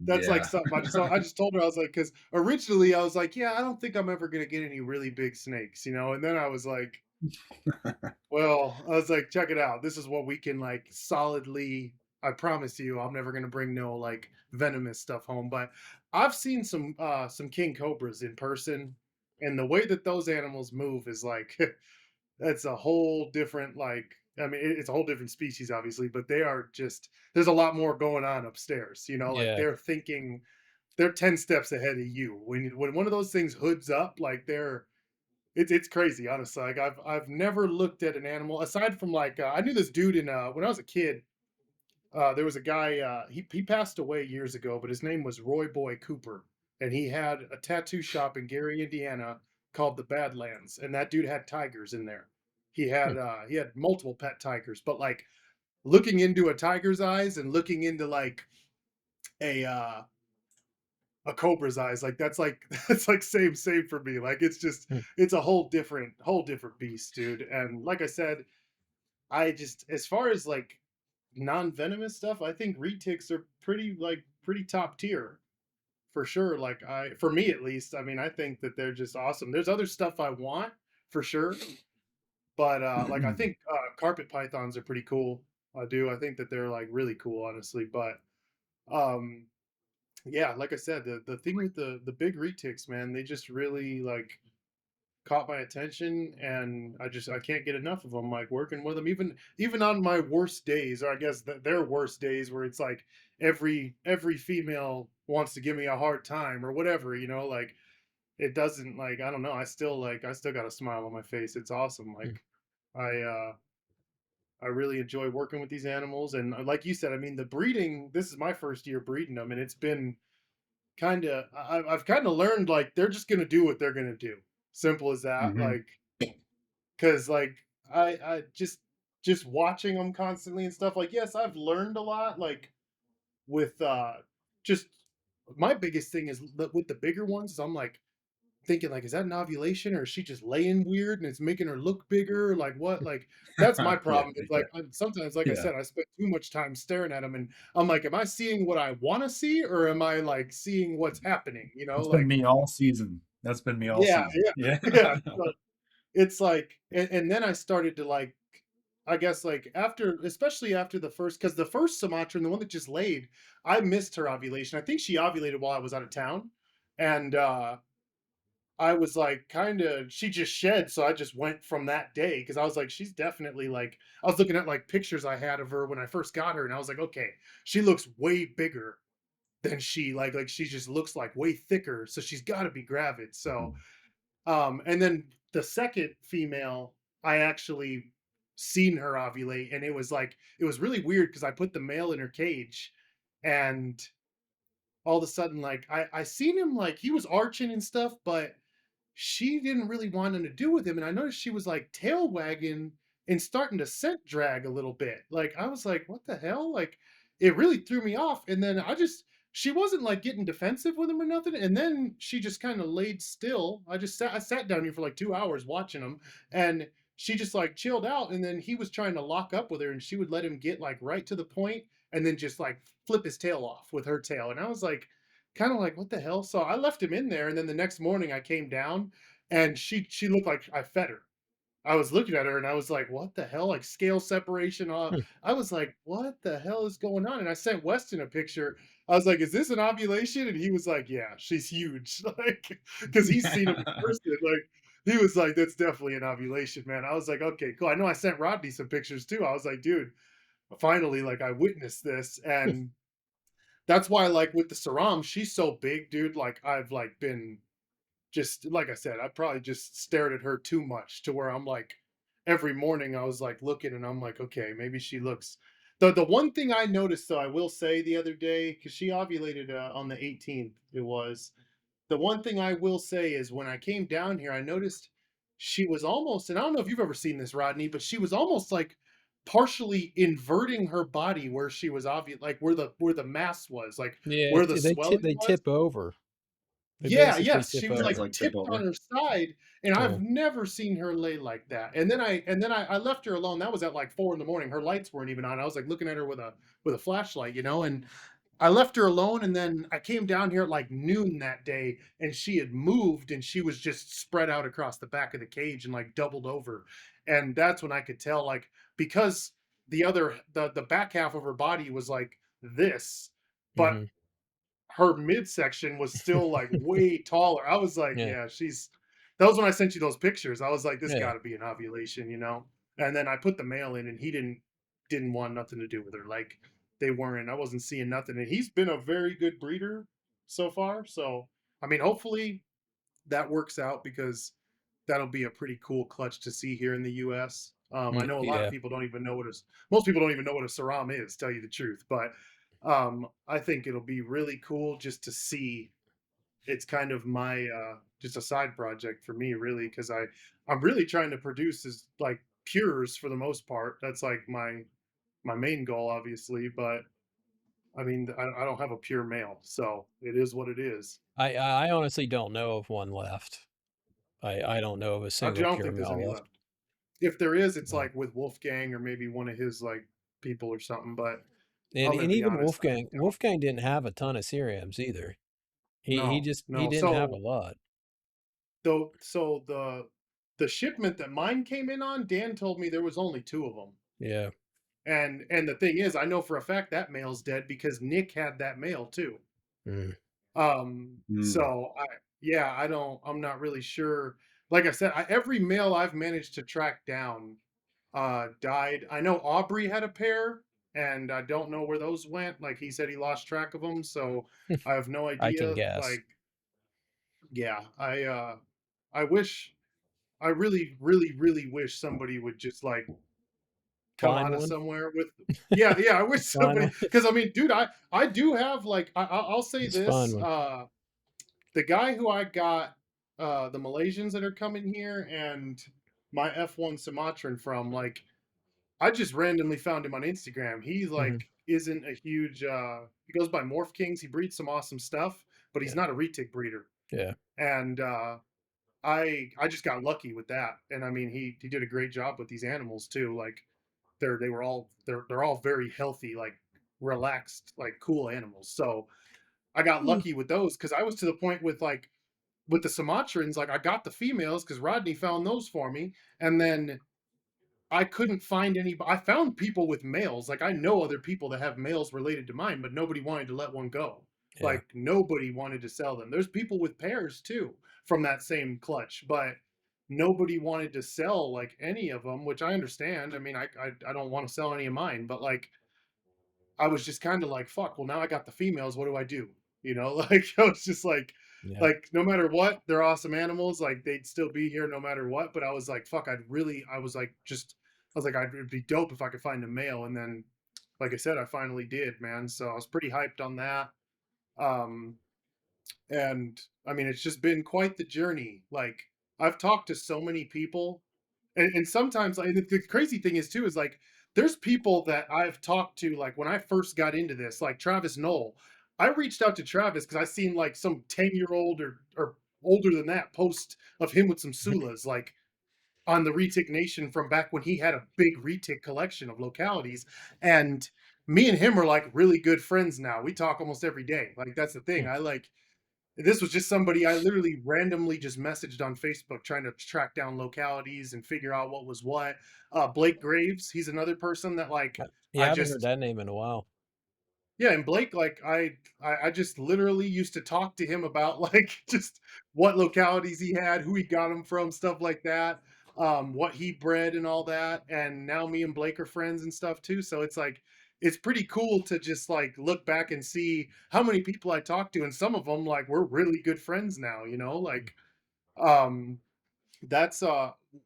that's like
yeah.
something I just told her. I was like, because originally I was like, yeah, I don't think I'm ever gonna get any really big snakes. And then I was like, well, I was like, check it out. This is what we can like solidly. I promise you, I'm never gonna bring no like venomous stuff home. But I've seen some king cobras in person, and the way that those animals move is like That's a whole different, like, I mean, it's a whole different species, obviously, but they are just, there's a lot more going on upstairs, you know, like
Yeah.
they're thinking, they're 10 steps ahead of you. When one of those things hoods up, like they're, it's crazy, honestly. Like I've never looked at an animal aside from like I knew this dude in when I was a kid. There was a guy. He passed away years ago, but his name was Roy Boy Cooper, and he had a tattoo shop in Gary, Indiana, called the Badlands, and that dude had tigers in there.
Hmm.
He had multiple pet tigers, but like looking into a tiger's eyes and looking into like a uh, a cobra's eyes, like that's like that's like same for me. Like it's just,
Hmm.
it's a whole different beast, dude. And like I said, I just, as far as like non-venomous stuff, I think retics are pretty, like pretty top tier for sure. Like I, for me at least, I mean, I think that they're just awesome. There's other stuff I want for sure, but like I think carpet pythons are pretty cool. I do. I think that they're like really cool, honestly. But um yeah, like I said, the thing with the big retics, man, they just really like caught my attention, and I can't get enough of them. Like working with them, even on my worst days, or I guess their worst days, where it's like every female wants to give me a hard time or whatever, you know, like it doesn't, like I don't know, I still got a smile on my face. It's awesome.
Hmm.
Like I I really enjoy working with these animals, and like you said, I mean the breeding. This is my first year breeding them, and it's been kind of, I've kind of learned like they're just gonna do what they're gonna do. Simple as that.
Hmm.
Like, because like I just watching them constantly and stuff. Like, yes, I've learned a lot. Like with just my biggest thing is with the bigger ones. Is I'm like thinking like, is that an ovulation or is she just laying weird and it's making her look bigger? Like what? Like that's my
Yeah,
problem. It's like sometimes, like I
yeah.
said, I spend too much time staring at them, and I'm like, am I seeing what I want to see, or am I like seeing what's happening? You know,
That's been
like
me all season. That's been me all
yeah,
season.
yeah,
Yeah.
yeah. So it's like, and then I started to like, I guess like after, especially after the first, because the first Sumatran, the one that just laid, I missed her ovulation. I think she ovulated while I was out of town, and I was like, kind of, she just shed. So I just went from that day because I was like, she's definitely like, I was looking at like pictures I had of her when I first got her, and I was like, okay, she looks way bigger than she like she just looks like way thicker. So she's got to be gravid. So, and then the second female, I actually seen her ovulate, and it was like, it was really weird because I put the male in her cage, and all of a sudden, like I seen him, like he was arching and stuff, but she didn't really want nothing to do with him. And I noticed she was like tail wagging and starting to scent drag a little bit. Like I was like, what the hell? Like it really threw me off. And then she wasn't like getting defensive with him or nothing. And then she just kind of laid still. I sat down here for like 2 hours watching him, and she just like chilled out. And then he was trying to lock up with her, and she would let him get like right to the point and then just like flip his tail off with her tail. And I was like, kind of like, what the hell? So I left him in there, and then the next morning I came down, and she looked like I fed her. I was looking at her and I was like, what the hell? Like scale separation.
Hmm.
I was like, what the hell is going on? And I sent Weston a picture. I was like, is this an ovulation? And he was like, yeah, she's huge. Like, because he's seen them in person. Like, he was like, that's definitely an ovulation, man. I was like, okay, cool. I know I sent Rodney some pictures too. I was like, dude, finally, like I witnessed this. And that's why, like with the Saram, she's so big, dude. Like I've like been, just like I said, I probably just stared at her too much to where I'm like, every morning I was like looking, and I'm like, okay, maybe she looks. The one thing I noticed, though, I will say the other day, because she ovulated on the 18th, it was, the one thing I will say is when I came down here, I noticed she was almost, and I don't know if you've ever seen this, Rodney, but she was almost like partially inverting her body where she was like where the mass was, like
Yeah,
where the swelling
they
was.
tip over. They
Yeah,
basically
yes,
tip
she was,
Yeah,
like,
it's
over.
like tip
tipped on
over.
her side, and
Yeah.
I've never seen her lay like that. And then I left her alone. That was at, like, 4 in the morning. Her lights weren't even on. I was, like, looking at her with a flashlight, you know, and I left her alone, and then I came down here at, like, noon that day, and she had moved, and she was just spread out across the back of the cage and, like, doubled over. And that's when I could tell, like, because the back half of her body was like this, but
Mhm.
her midsection was still like way taller. I was like,
Yeah.
yeah, that was when I sent you those pictures. I was like, this
Yeah.
got to be an ovulation, And then I put the male in, and he didn't want nothing to do with her. Like they weren't. I wasn't seeing nothing, and he's been a very good breeder so far. So I mean, hopefully that works out because that'll be a pretty cool clutch to see here in the U.S. I know a lot of
Yeah.
people don't even know most people don't even know what a saram is, tell you the truth. But I think it'll be really cool just to see. It's kind of my just a side project for me, really, because I'm really trying to produce is like pures for the most part. That's like my main goal, obviously. But I mean, I don't have a pure male, so it is what it is.
I honestly don't know of one left. I don't know of a
I
single
don't
pure
think there's
male
any
left.
left. If there is, it's
No.
like with Wolfgang or maybe one of his like people or something. But
And
I'm gonna
and
be
even
honest, I
Wolfgang
don't.
Wolfgang didn't have a ton of Ceriums either. He
No,
just he
no.
didn't have a
So
lot.
so the shipment that mine came in on, Dan told me there was only two of them.
Yeah.
And the thing is, I know for a fact that male's dead because Nick had that male too.
Mm.
Mm.
So yeah, I'm not really sure. Like I said, every male I've managed to track down died. I know Aubrey had a pair, and I don't know where those went. Like he said he lost track of them, so I have no
I can
idea.
guess.
Like, yeah, I wish I really, really, really wish somebody would just like come
Find
out of
one?
somewhere with. Yeah, yeah, I wish
Find
somebody
one?
because I mean, dude, I do have like I'll say
Just find
this.
one.
The guy who I got the Malaysians that are coming here and my F1 Sumatran from, like, I just randomly found him on Instagram. He like
Mhm.
isn't a huge he goes by Morph Kings. He breeds some awesome stuff, but he's
Yeah.
not a retic breeder.
Yeah.
And I just got lucky with that. And I mean he did a great job with these animals too. Like they're all very healthy, like relaxed, like cool animals. So I got
Mm.
lucky with those because I was to the point with like with the Sumatrans, like I got the females because Rodney found those for me, and then I couldn't find any. I found people with males. Like I know other people that have males related to mine, but nobody wanted to let one go.
Yeah.
Like nobody wanted to sell them. There's people with pairs too from that same clutch, but nobody wanted to sell like any of them, which I understand. I mean, I don't want to sell any of mine, but like I was just kind of like, fuck, well, now I got the females. What do I do? Like I was just
Yeah.
like no matter what, they're awesome animals. Like they'd still be here no matter what. But I was like, fuck, I was like, it'd be dope if I could find a male. And then, like I said, I finally did, man. So I was pretty hyped on that. Um, and I mean, it's just been quite the journey. Like I've talked to so many people, and sometimes like, the crazy thing is too is like there's people that I've talked to like when I first got into this, like Travis Knoll. I reached out to Travis because I seen like some 10-year-old or older than that post of him with some Sulas like on the Retic Nation from back when he had a big Retic collection of localities, and me and him are like really good friends now. We talk almost every day. Like that's the thing.
Hmm.
I like this was just somebody I literally randomly just messaged on Facebook trying to track down localities and figure out what was what. Blake Graves, he's another person that like
Yeah,
I
I haven't heard
just
that name in a while.
yeah, and Blake, like I just literally used to talk to him about like just what localities he had, who he got them from, stuff like that, what he bred and all that. And now me and Blake are friends and stuff too. So it's like it's pretty cool to just like look back and see how many people I talked to, and some of them like we're really good friends now. Like um that's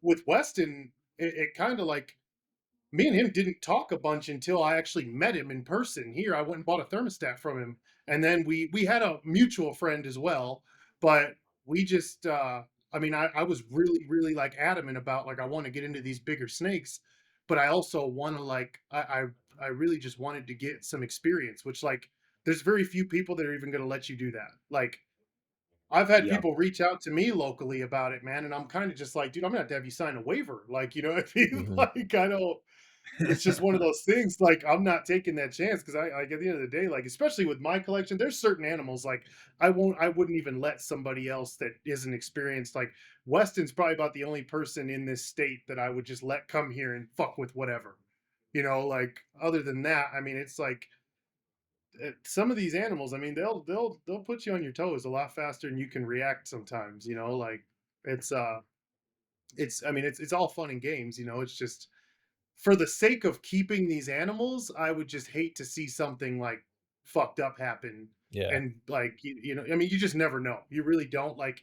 with Weston, it kind of like me and him didn't talk a bunch until I actually met him in person. Here, I went and bought a thermostat from him, and then we had a mutual friend as well. But we just, I mean, I was really really like adamant about like I want to get into these bigger snakes, but I also want to like I really just wanted to get some experience, which like there's very few people that are even going to let you do that. Like I've had
Yeah.
people reach out to me locally about it, man, and I'm kind of just like, dude, I'm gonna have you sign a waiver, like, what I mean?
Mhm.
Like, I don't, it's just one of those things. Like, I'm not taking that chance because I like at the end of the day, like, especially with my collection, there's certain animals like I wouldn't even let somebody else that isn't experienced. Like, Weston's probably about the only person in this state that I would just let come here and fuck with whatever. Like other than that, I mean, it's like some of these animals. I mean, they'll put you on your toes a lot faster than you can react sometimes. Like It's I mean, it's all fun and games, it's just for the sake of keeping these animals, I would just hate to see something like fucked up happen.
Yeah.
And like, I mean, you just never know. You really don't like,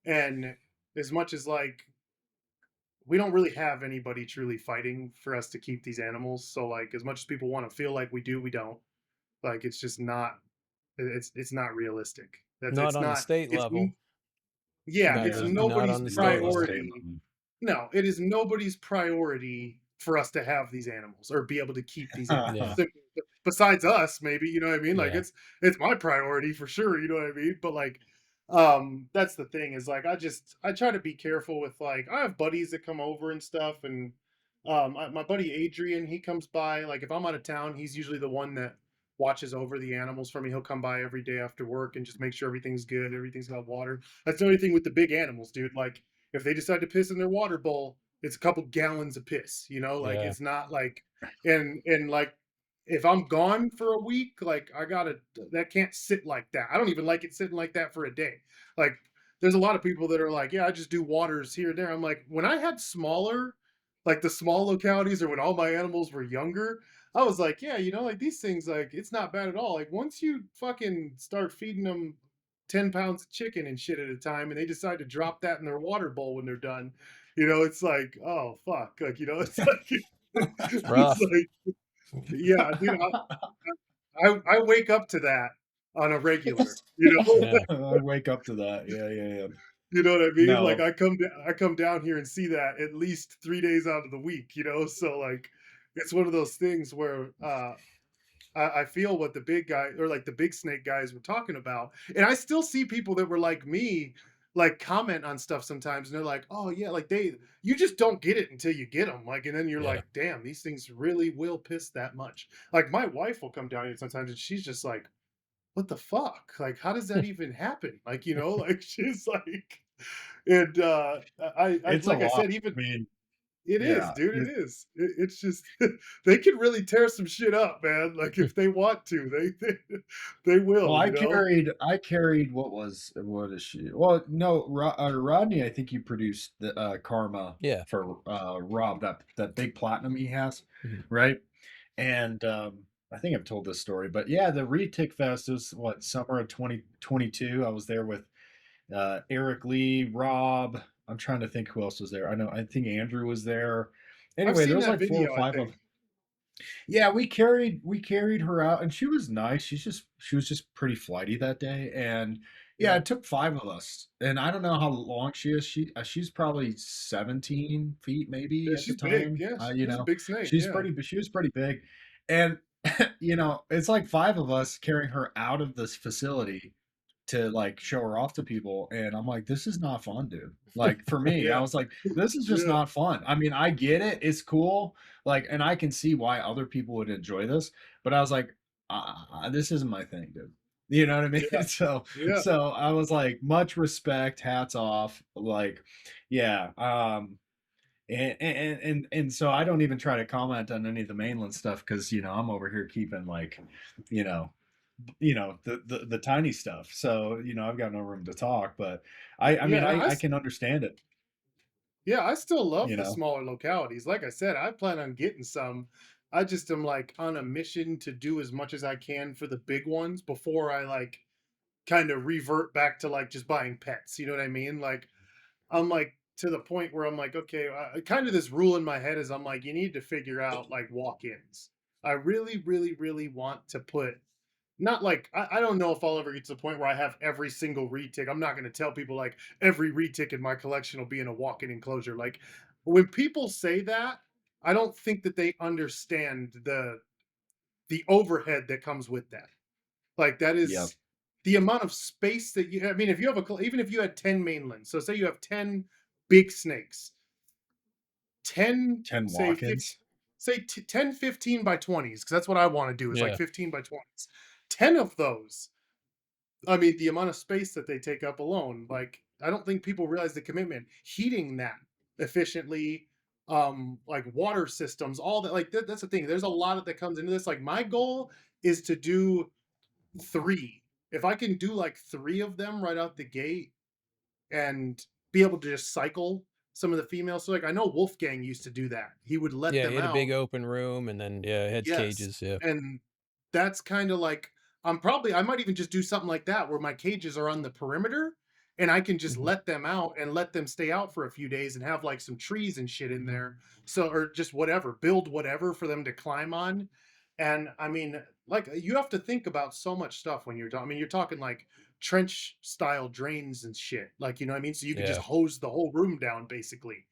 and as much as like, we don't really have anybody truly fighting for us to keep these animals. So like, as much as people want to feel like we do, we don't. Like, it's just not. It's not realistic. That's
Not
it's
on the
not.
state
It's
level.
yeah.
Not
It's
Yeah,
not
nobody's
on the
not
state
on the
level.
state
priority.
level.
No, it is nobody's priority for us to have these animals or be able to keep these animals.
Yeah.
Besides us, maybe, you know what I mean? Like
Yeah.
it's my priority for sure, you know what I mean? But like that's the thing is like I try to be careful with like I have buddies that come over and stuff and my buddy Adrian, he comes by like if I'm out of town, he's usually the one that watches over the animals for me. He'll come by every day after work and just make sure everything's good, everything's got water. That's the only thing with the big animals, dude. Like if they decide to piss in their water bowl, it's a couple gallons of piss, like
Yeah.
it's not like and like if I'm gone for a week, like I gotta that can't sit like that. I don't even like it sitting like that for a day. Like there's a lot of people that are like, yeah, I just do waters here and there. I'm like, when I had smaller, like the small localities or when all my animals were younger, I was like, yeah, like these things, like it's not bad at all. Like once you fucking start feeding them 10 pounds of chicken and shit at a time and they decide to drop that in their water bowl when they're done, it's like, oh fuck. Like, it's like
It's
it's
rough.
like, yeah, dude, I wake up to that on a regular,
Yeah.
I wake up to that. Yeah, yeah, yeah.
you know what I mean? Like
No,
I come down here and see that at least 3 days out of the week, so like it's one of those things where I feel what the big guy or like the big snake guys were talking about. And I still see people that were like me, like comment on stuff sometimes. And they're like, oh, yeah, like you just don't get it until you get them. Like, and then you're
Yeah.
like, damn, these things really will piss that much. Like, my wife will come down here sometimes and she's just like, what the fuck? Like, how does that even happen? Like, like she's like, and
it's a
like I
lot.
said, even
I mean,
it is,
yeah.
dude. It is. It's just they can really tear some shit up, man. Like if they want to, they
Well,
will.
I carried what is she? Well, no, Rodney. I think you produced the Karma
Yeah.
for Rob that big platinum he has,
Mhm.
right? And I think I've told this story, but yeah, the Retic Fest was what summer of 2022. I was there with Eric Lee, Rob. I'm trying to think who else was there. I think Andrew was there.
I've
Anyway, there
seen
was
that
like four or
video. I
five of
think.
yeah, we carried her out, and she was nice. She was just pretty flighty that day, and yeah,
Yeah,
it took five of us. And I don't know how long she is. She's probably 17 feet maybe
yeah.
at the
She's big.
time.
Yeah, she's a big snake.
She's
Yeah,
pretty, but she was pretty big, and it's like five of us carrying her out of this facility to like show her off to people, and I'm like, this is not fun, dude. Like for me, I
yeah,
was like, this is just
yeah,
not fun. I mean, I get it, it's cool, like, and I can see why other people would enjoy this, but I was like, this isn't my thing, dude. You know what I mean?
yeah,
So,
yeah,
so I was like, much respect, hats off, like, yeah. And so I don't even try to comment on any of the mainland stuff because I'm over here keeping like, you know, the tiny stuff. So I've got no room to talk, but I
yeah.
mean
And
I can understand it.
yeah, I still love
You
the
know.
smaller localities. Like I said, I plan on getting some. I just am like on a mission to do as much as I can for the big ones before I like kind of revert back to like just buying pets. You know what I mean? Like I'm like to the point where I'm like, okay, kind of this rule in my head is I'm like, you need to figure out like walk-ins. I really, really, really want to put not like I don't know if I'll ever get to the point where I have every single retic. I'm not going to tell people like every retic in my collection will be in a walk-in enclosure. Like when people say that, I don't think that they understand the overhead that comes with that. Like that
Yep.
is the amount of space that you. I mean, if you have even if you had 10 mainlands, so say you have 10 big snakes, 10
10
say
walk-ins.
15, say 10 15 by 20s because that's what I want to do is like
Yeah.
15 by 20s. 10 of those, I mean, the amount of space that they take up alone, like I don't think people realize the commitment. Heating that efficiently, like water systems, all that. Like that's the thing. There's a lot of that comes into this. Like my goal is to do three. If I can do like three of them right out the gate, and be able to just cycle some of the females. So like I know Wolfgang used to do that. He would let
Yeah, he
them
had a big
out.
open room and then, yeah, it had
Yes.
cages, yeah.
And that's kind of like I might even just do something like that where my cages are on the perimeter and I can just
Mhm.
let them out and let them stay out for a few days and have like some trees and shit in there. So or just whatever, build whatever for them to climb on. And I mean, like you have to think about so much stuff when you're talking. I mean, you're talking like trench style drains and shit. Like, you know what I mean? So you could just
Yeah.
hose the whole room down basically.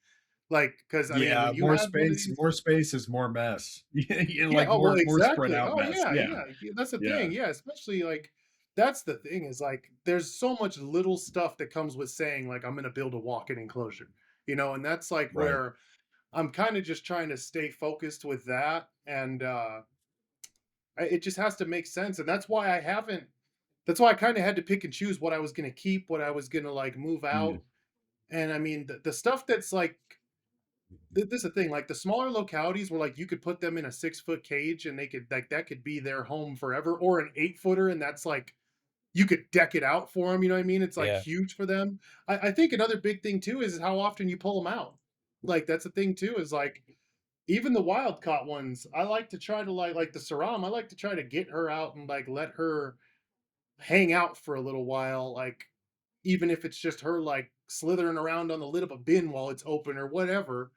Like, because I mean,
Yeah,
when you have one of these,
more space is more mess. Yeah,
yeah,
like
oh, well,
more spread
exactly.
out
Oh,
mess.
yeah,
Yeah,
yeah, that's the
yeah,
thing, yeah, especially, like that's the thing is, like, there's so much little stuff that comes with saying, like, "I'm gonna build a walk-in enclosure," and that's, like,
right.
where I'm kinda just trying to stay focused with that, and, it just has to make sense, and that's why I kinda had to pick and choose what I was gonna keep, what I was gonna, like, move
Mm.
out, and, I mean, the stuff that's, like this is the thing, like the smaller localities where like you could put them in a 6 foot cage and they could like that could be their home forever, or an 8 footer, and that's like you could deck it out for them. You know what I mean? It's like
Yeah.
huge for them. I think another big thing too is how often you pull them out. Like that's the thing too is like even the wild caught ones. I like to try to like the Saram. I like to try to get her out and like let her hang out for a little while. Like even if it's just her like slithering around on the lid of a bin while it's open or whatever.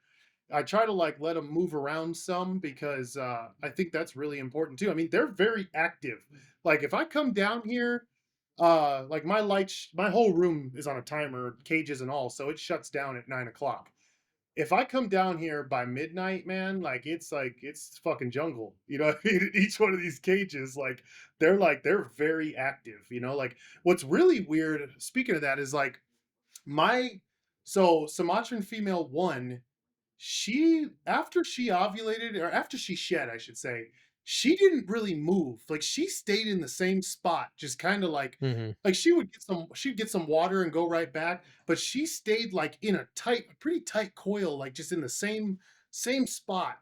I try to like let them move around some because I think that's really important too. I mean, they're very active. Like if I come down here, like my lights, my whole room is on a timer, cages and all, so it shuts down at 9 o'clock. If I come down here by midnight, man, like it's fucking jungle. You know, what I mean? Each one of these cages, like they're very active. Like what's really weird. Speaking of that, is like my so Sumatran female one she after she ovulated or after she shed, I should say, she didn't really move. Like she stayed in the same spot, just kind of
Mhm.
like she'd get some water and go right back, but she stayed like in a pretty tight coil, like just in the same spot.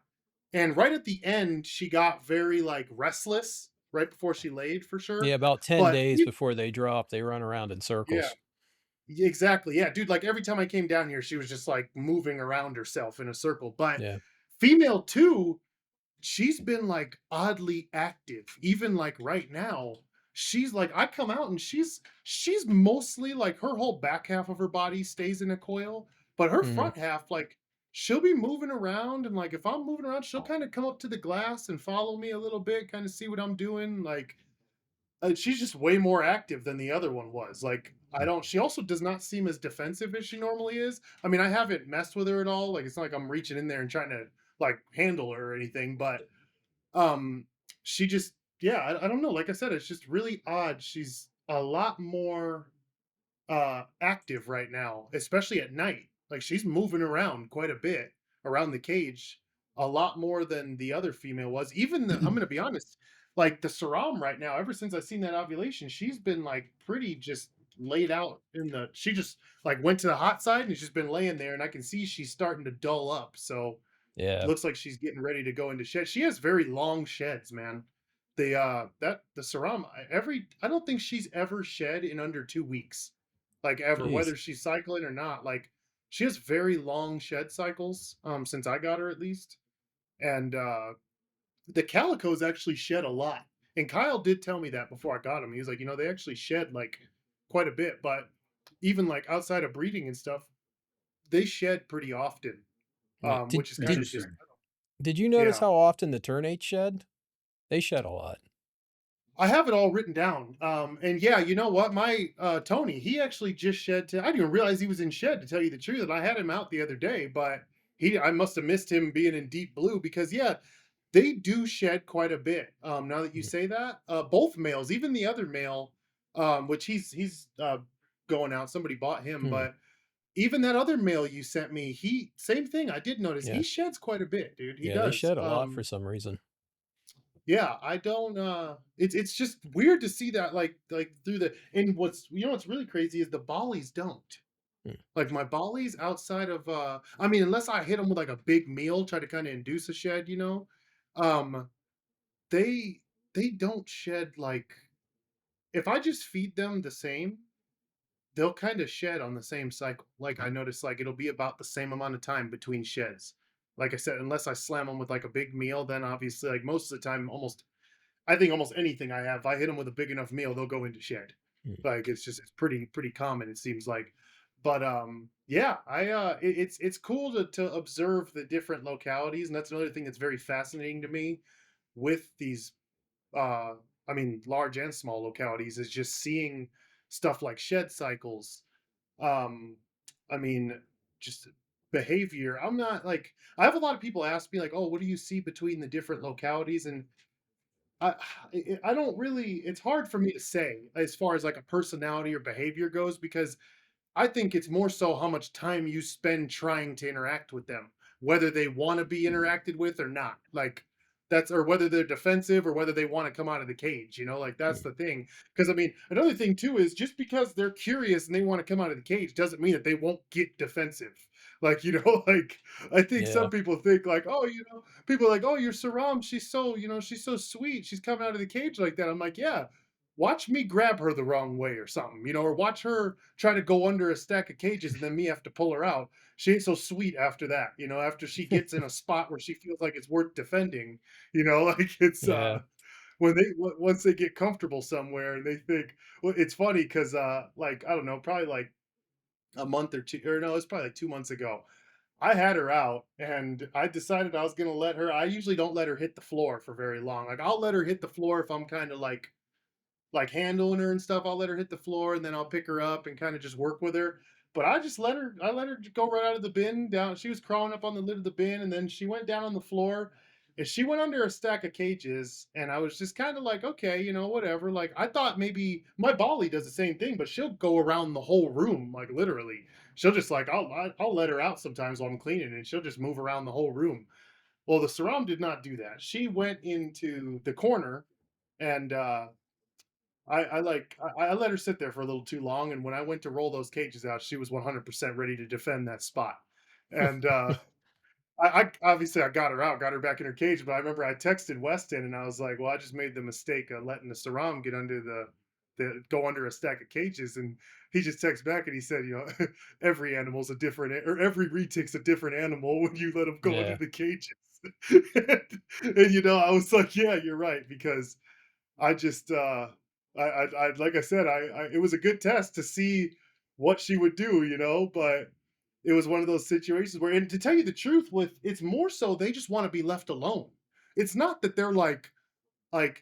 And right at the end, she got very like restless right before she laid for
Yeah,
sure.
about 10
But
days before they drop, they run around in
yeah,
circles.
exactly. Yeah, dude, like every time I came down here, she was just like moving around herself in a circle. But
Yeah.
female two, she's been like oddly active. Even like right now, she's like I come out and she's mostly like her whole back half of her body stays in a coil, but her
Mhm.
front half like she'll be moving around and like if I'm moving around, she'll kind of come up to the glass and follow me a little bit, kind of see what I'm doing. Like she's just way more active than the other one was. Like, I don't. She also does not seem as defensive as she normally is. I mean, I haven't messed with her at all. Like, it's not like I'm reaching in there and trying to like handle her or anything. But um, she just, yeah, I don't know. Like I said, it's just really odd. She's a lot more active right now, especially at night. Like she's moving around quite a bit around the cage, a lot more than the other female was. Even I'm gonna be honest, like the Saram right now, ever since I've seen that ovulation, she's been like pretty just laid out in the she just like went to the hot side and she's been laying there and I can see she's starting to dull up. So
Yeah.
looks like she's getting ready to go into shed. She has very long sheds, man. The Saram I don't think she's ever shed in under 2 weeks. Like ever,
Jeez.
whether she's cycling or not. Like she has very long shed cycles, since I got her at least. And the calicos actually shed a lot. And Kyle did tell me that before I got him. He was like, they actually shed like quite a bit, but even like outside of breeding and stuff, they shed pretty often.
Yeah. Did
Which is kind
did
of just
Interesting.
did you notice
yeah.
how often the ternates shed? They shed a lot.
I have it all written down. And yeah, you know what? My Tony, he actually just shed. I didn't even realize he was in shed. To tell you the truth, and I had him out the other day, but I must have missed him being in deep blue because yeah, they do shed quite a bit. Now that you
Mhm.
say that, both males, even the other male, which he's going out. Somebody bought him,
Hmm.
but even that other male you sent me, he same thing. I did notice he
Yeah.
sheds quite a bit, dude. He
Yeah, they
does.
shed a lot for some reason.
Yeah, I don't it's just weird to see that like through the and what's really crazy is the bollies don't.
Mm.
Like my bollies outside of I mean unless I hit them with like a big meal, try to kind of induce a shed, um they they don't shed like if I just feed them the same, they'll kind of shed on the same cycle. Like I noticed, like it'll be about the same amount of time between sheds. Like I said, unless I slam them with like a big meal, then obviously, like most of the time, almost I think almost anything I have, if I hit them with a big enough meal, they'll go into shed.
Mm.
Like it's pretty common, it seems like. But yeah, it's cool to observe the different localities, and that's another thing that's very fascinating to me with these uh I mean large and small localities is just seeing stuff like shed cycles. Um I mean just behavior. I'm not like I have a lot of people ask me like, "Oh, what do you see between the different localities?" And I I don't really it's hard for me to say as far as like a personality or behavior goes because I think it's more so how much time you spend trying to interact with them, whether they want to be interacted with or not. Like that's or whether they're defensive or whether they want to come out of the cage, you know, like that's
Mm.
the thing. Because I mean, another thing too is just because they're curious and they want to come out of the cage doesn't mean that they won't get defensive. Like, you know, like I think
Yeah.
some people think like, oh, you know, people are like, oh, you're Saram, she's so, you know, she's so sweet. She's coming out of the cage like that. I'm like, yeah, watch me grab her the wrong way or something, you know, or watch her try to go under a stack of cages and then me have to pull her out. She ain't so sweet after that, you know, after she gets in a spot where she feels like it's worth defending, you know, like it's
Yeah.
when they once they get comfortable somewhere and they think well, it's funny because like I don't know, probably like a month or two or no, it's probably like 2 months ago. I had her out and I decided I was gonna let her. I usually don't let her hit the floor for very long. Like I'll let her hit the floor if I'm kind of like handling her and stuff. I'll let her hit the floor and then I'll pick her up and kind of just work with her. But I let her go right out of the bin down. She was crawling up on the lid of the bin and then she went down on the floor and she went under a stack of cages. And I was just kind of like, okay, you know, whatever. Like I thought maybe my Bolly does the same thing, but she'll go around the whole room, like literally. She'll just like I'll let her out sometimes while I'm cleaning and she'll just move around the whole room. Well, the Saram did not do that. She went into the corner and I let her sit there for a little too long, and when I went to roll those cages out, she was 100% ready to defend that spot. And I obviously I got her out, got her back in her cage. But I remember I texted Weston, and I was like, "Well, I just made the mistake of letting the Saram get under the go under a stack of cages." And he just texted back and he said, "You know, every animal's a different, or every retic's a different animal when you let them go under
Yeah.
the cages." And you know, I was like, "Yeah, you're right," because I just I like I said, I it was a good test to see what she would do, you know, but it was one of those situations where and to tell you the truth with it's more so they just want to be left alone. It's not that they're like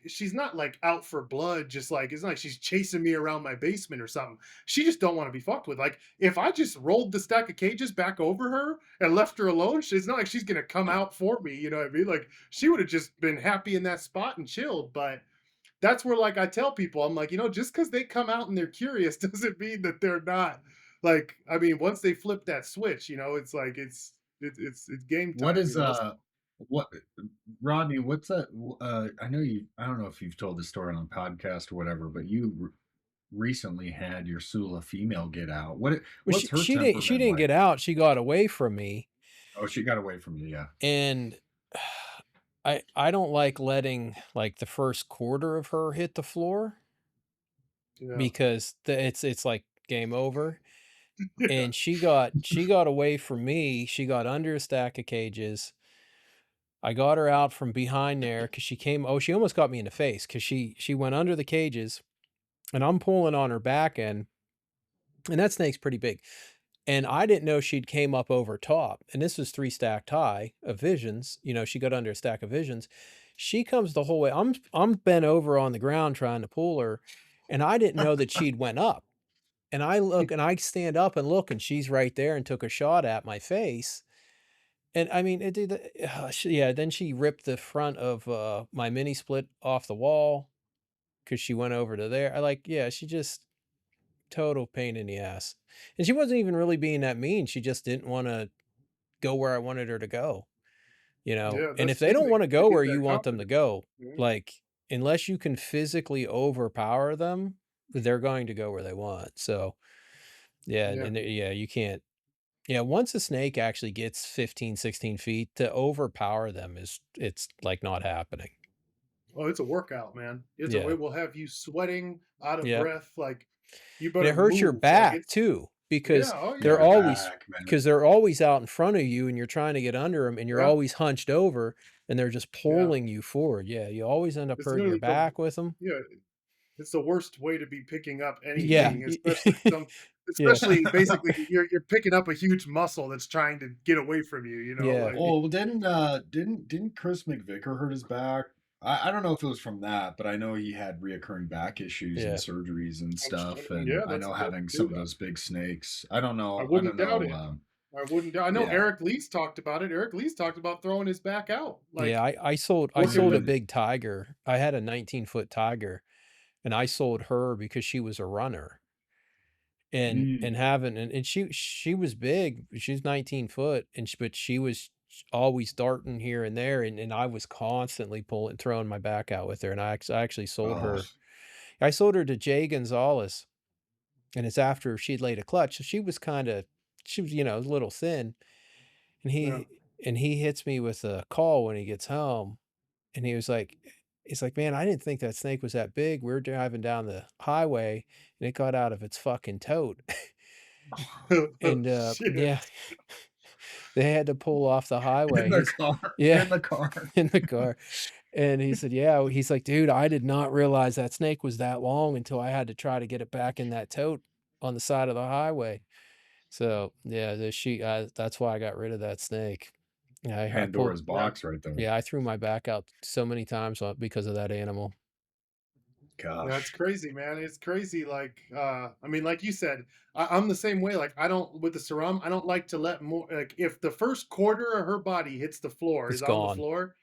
she's not like out for blood just like it's not like she's chasing me around my basement or something. She just don't want to be fucked with. Like if I just rolled the stack of cages back over her and left her alone, she's not like she's gonna come out for me, you know what I mean? Like she would have just been happy in that spot and chilled, but that's where like I tell people, I'm like, you know, just because they come out and they're curious doesn't mean that they're not like. I mean, once they flip that switch, you know, it's like it's game
What
time,
is
you know.
what Rodney? What's that? I know you. I don't know if you've told this story on the podcast or whatever, but you recently had your Sula female get out.
Well,
What's her
she
temperament
didn't
like?
get out. She got away from me,
Oh, she got away from you. Yeah.
and I don't like letting like the first quarter of her hit the floor
Yeah,
because it's like game over.
yeah,
And she got away from me. She got under a stack of cages. I got her out from behind there because she came. Oh, she almost got me in the face because she went under the cages, and I'm pulling on her back end, and that snake's pretty big. And I didn't know she'd came up over top, and this was 3 stacked high of visions, you know, she got under a stack of visions. She comes the whole way I'm bent over on the ground trying to pull her, and I didn't know that she'd went up. And I look and I stand up and look, and she's right there and took a shot at my face. And I mean, it did yeah, then she ripped the front of, my mini split off the wall because she went over to there. I like yeah, she just total pain in the ass. And she wasn't even really being that mean, she just didn't wanna go where I wanted her to go, you know?
yeah.
And
That's
if
the
they
thing.
don't wanna
They
go
get
where you
that
want them to
confidence.
go,
Yeah,
like, unless you can physically overpower them, they're going to go where they want. So, yeah,
yeah.
yeah, you can't yeah, once a snake actually gets 15, 16 feet, to overpower them is it's, like, not happening.
Oh, it's a workout, man. It's a
Yeah.
it will have you sweating, out of
Yep.
breath, like You
And it
better
hurts your
move. Like
back
it's
too
yeah,
because
oh
Yeah,
they're
yeah.
your
always
back, man.
because they're always out in front of you and you're trying to get under them and you're
Yeah,
always hunched over and they're just
yeah.
pulling you forward. Yeah, you always end up
It's
hurting your
literally the
back with them.
yeah, it's the worst way to be picking up
Yeah.
anything, especially some
Yeah.
especially basically you're picking up a huge muscle that's trying to get away from you, you know,
Yeah.
like
Oh, didn't Chris McVicker hurt his back? I don't know if it was from that, but I know he had reoccurring back issues and
Yeah.
surgeries and stuff, and
yeah,
I know
that's
having some
dude,
of those big snakes.
I
I don't
wouldn't doubt
know.
it. I wouldn't doubt I know
Yeah,
Eric Lee's talked about it. Eric Lee's talked about throwing his back out,
Yeah,
like,
I
working
sold a
with
really.
big tiger. I had a 19-foot tiger, and I sold her because she was a runner. And
Mm.
having and she was big, she's 19 foot, and but she was always darting here and there, and I was constantly pulling throwing my back out with her, and I actually sold
Oh,
her. I sold her to Jay Gonzalez, and it's after she'd laid a clutch, so she was, a little thin, and
yeah.
he hits me with a call when he gets home, and he's like, "Man, I didn't think that snake was that big. We were driving down the highway, and it got out of its fucking tote." And,
Shit.
yeah, they had to pull off the
in
highway.
the car,
Yeah,
in the car.
in the car, and he said, "Yeah," he's like, "Dude, I did not realize that snake was that long until I had to try to get it back in that tote on the side of the highway." So, yeah, that's why I got rid of that snake. Yeah, I pulled
Pandora's
Yeah.
box, right there.
yeah, I threw my back out so many times, because of that animal.
Yeah, it's
Gosh,
crazy, man. It's crazy. Like, I mean, like you said, I'm the same way. Like, I don't with the Saram, I don't like to let more. Like, if the first quarter of her body hits the floor,
It's
is on the
gone.
floor.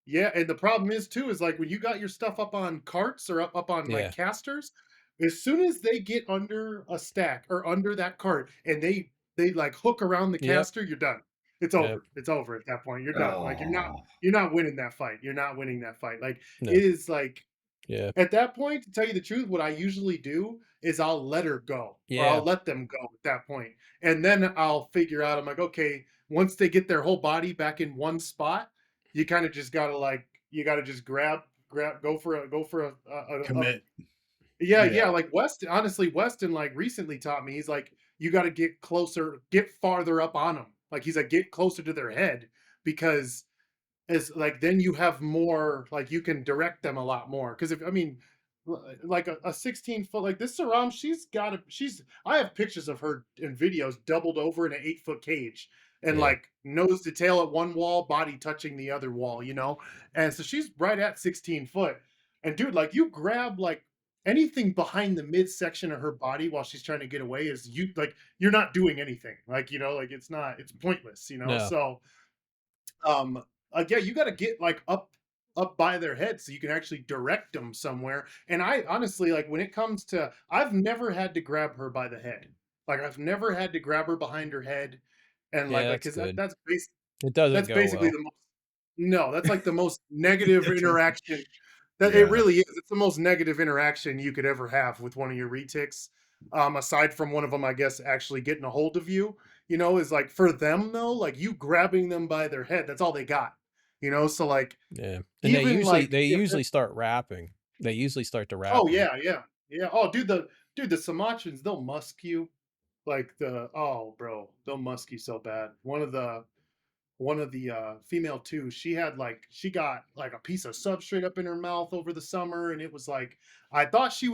Yeah, and the problem is too is like when you got your stuff up on carts or up on like
Yeah.
casters, as soon as they get under a stack or under that cart and they like hook around the
Yep,
caster, you're done. It's
yep.
over. It's over at that point. You're done. Like
oh,
you're not winning that fight. You're not winning that fight. Like
No.
it is like
Yeah.
at that point, to tell you the truth, what I usually do is I'll let her go or I'll
Yeah.
let them go at that point. And then I'll figure out, I'm like, okay, once they get their whole body back in one spot, you kind of just gotta you gotta just grab, go for a
commit.
yeah, yeah.
Yeah,
Like honestly, Weston like recently taught me, he's like, you gotta get closer, get farther up on them. Like he's like, get closer to their head because is like then you have more like you can direct them a lot more because if I mean like a 16 foot like this Saram she's I have pictures of her in videos doubled over in an 8 foot cage and
Yeah.
like nose to tail at one wall body touching the other wall, you know, and so she's right at 16 foot and dude like you grab like anything behind the midsection of her body while she's trying to get away is you like you're not doing anything like you know like it's pointless, you know,
No.
so um yeah, you got to get like up by their head so you can actually direct them somewhere. And I honestly like when it comes to I've never had to grab her by the head. Like I've never had to grab her behind her head and
Yeah,
like
that's
cuz
good. It
that's
doesn't go
basically
well.
the most no, that's like the most negative
it is.
interaction that it
Yeah,
really is. It's the most negative interaction you could ever have with one of your retics. Aside from one of them, I guess, actually getting a hold of you, you know, is like for them though, like you grabbing them by their head, that's all they got. You know, so like
Yeah. And
even like
they
if
usually start rapping. They usually start to
oh
rapping.
yeah, yeah, yeah. Oh, dude, the Sumatrans, they'll musk you. Like oh bro, they'll musk you so bad. One of the female too, she got like a piece of substrate up in her mouth over the summer and it was like I thought she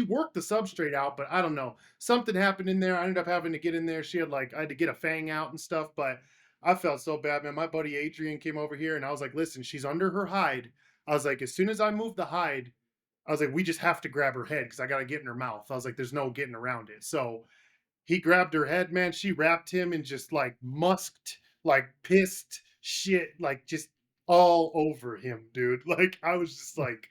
worked the substrate out but I don't know something happened in there. I ended up having to get in there. She had like I had to get a fang out and stuff but I felt so bad, man. My buddy Adrian came over here and I was like, listen, she's under her hide. I was like, as soon as I move the hide, I was like, we just have to grab her head because I got to get in her mouth. I was like, there's no getting around it. So he grabbed her head, man. She wrapped him and just like musked, like pissed shit, like just all over him, dude. Like I was just like,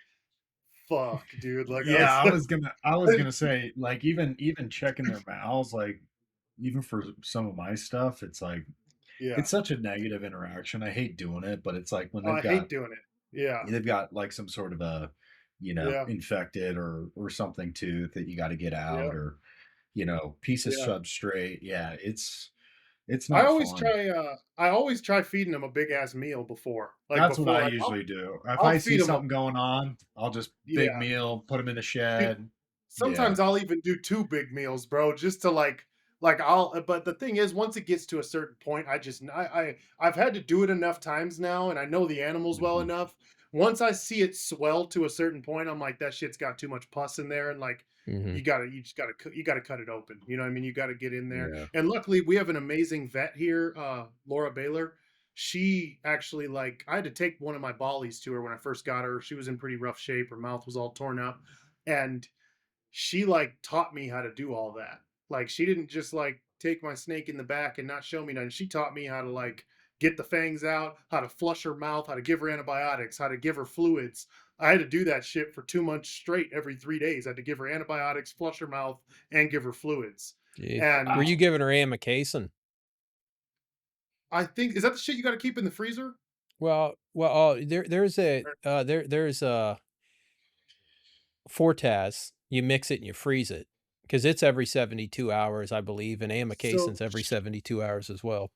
fuck, dude. Like I
yeah.
was like,
I was gonna say like even checking their mouths, like even for some of my stuff, it's like
yeah.
it's such a negative interaction. I hate doing it, but it's like when
Oh, I hate doing it. Yeah.
they've got like some sort of a
Yeah.
infected or something tooth that you got to get
Yeah.
out or piece of
Yeah.
substrate. Yeah, it's not fun.
I always try feeding them a big ass meal before. Like
That's what I
before like
usually do. If
I'll
I see
feed them a
something going on, I'll just big
yeah.
meal, put them in the
Dude,
shed. Yeah.
Sometimes I'll even do 2 big meals, bro, just to, I'll but the thing is, once it gets to a certain point, I just I've had to do it enough times now, and I know the animals well
Mhm.
enough. Once I see it swell to a certain point, I'm like, "That shit's got too much pus in there," and, like,
Mhm.
you just gotta you gotta cut it open, you know what I mean? You gotta get in there,
Yeah.
and luckily, we have an amazing vet here, Laura Baylor. She actually, like, I had to take one of my bollies to her when I first got her. She was in pretty rough shape, her mouth was all torn up, and she like taught me how to do all that. Like she didn't just like take my snake in the back and not show me nothing. She taught me how to like get the fangs out, how to flush her mouth, how to give her antibiotics, how to give her fluids. I had to do that shit for 2 months straight every 3 days. I had to give her antibiotics, flush her mouth, and give her fluids.
Jeez. Were
And
you giving her amikacin?
I think is that the shit you got to keep in the freezer?
Well, oh, there's a Fortaz. You mix it and you freeze it because it's every 72 hours, I believe, and
So
amikacin's every 72 hours as well.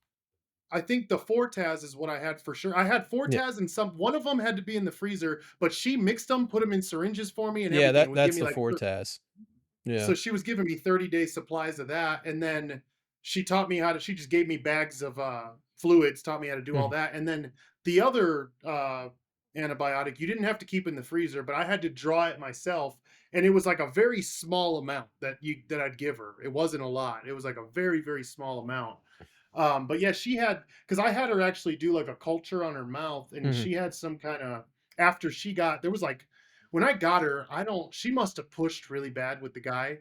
I think the Fortaz is what I had for sure. I had
Yeah,
Fortaz and some one of them had to be in the freezer, but she mixed them, put them in syringes for me and
yeah,
everything. It would give
that's
me
the
like
Fortaz. Yeah.
so she was giving me 30-day supplies of that, and then she taught me how to she just gave me bags of fluids, taught me how to do all
Mhm,
that. And then the other antibiotic you didn't have to keep in the freezer, but I had to draw it myself, and it was like a very small amount that I'd give her. It wasn't a lot. It was like a very, very small amount. But yeah, she had because I had her actually do like a culture on her mouth, and
mhm,
she had some kind of after she got there was like when I got her, I don't she must have pushed really bad with the guy,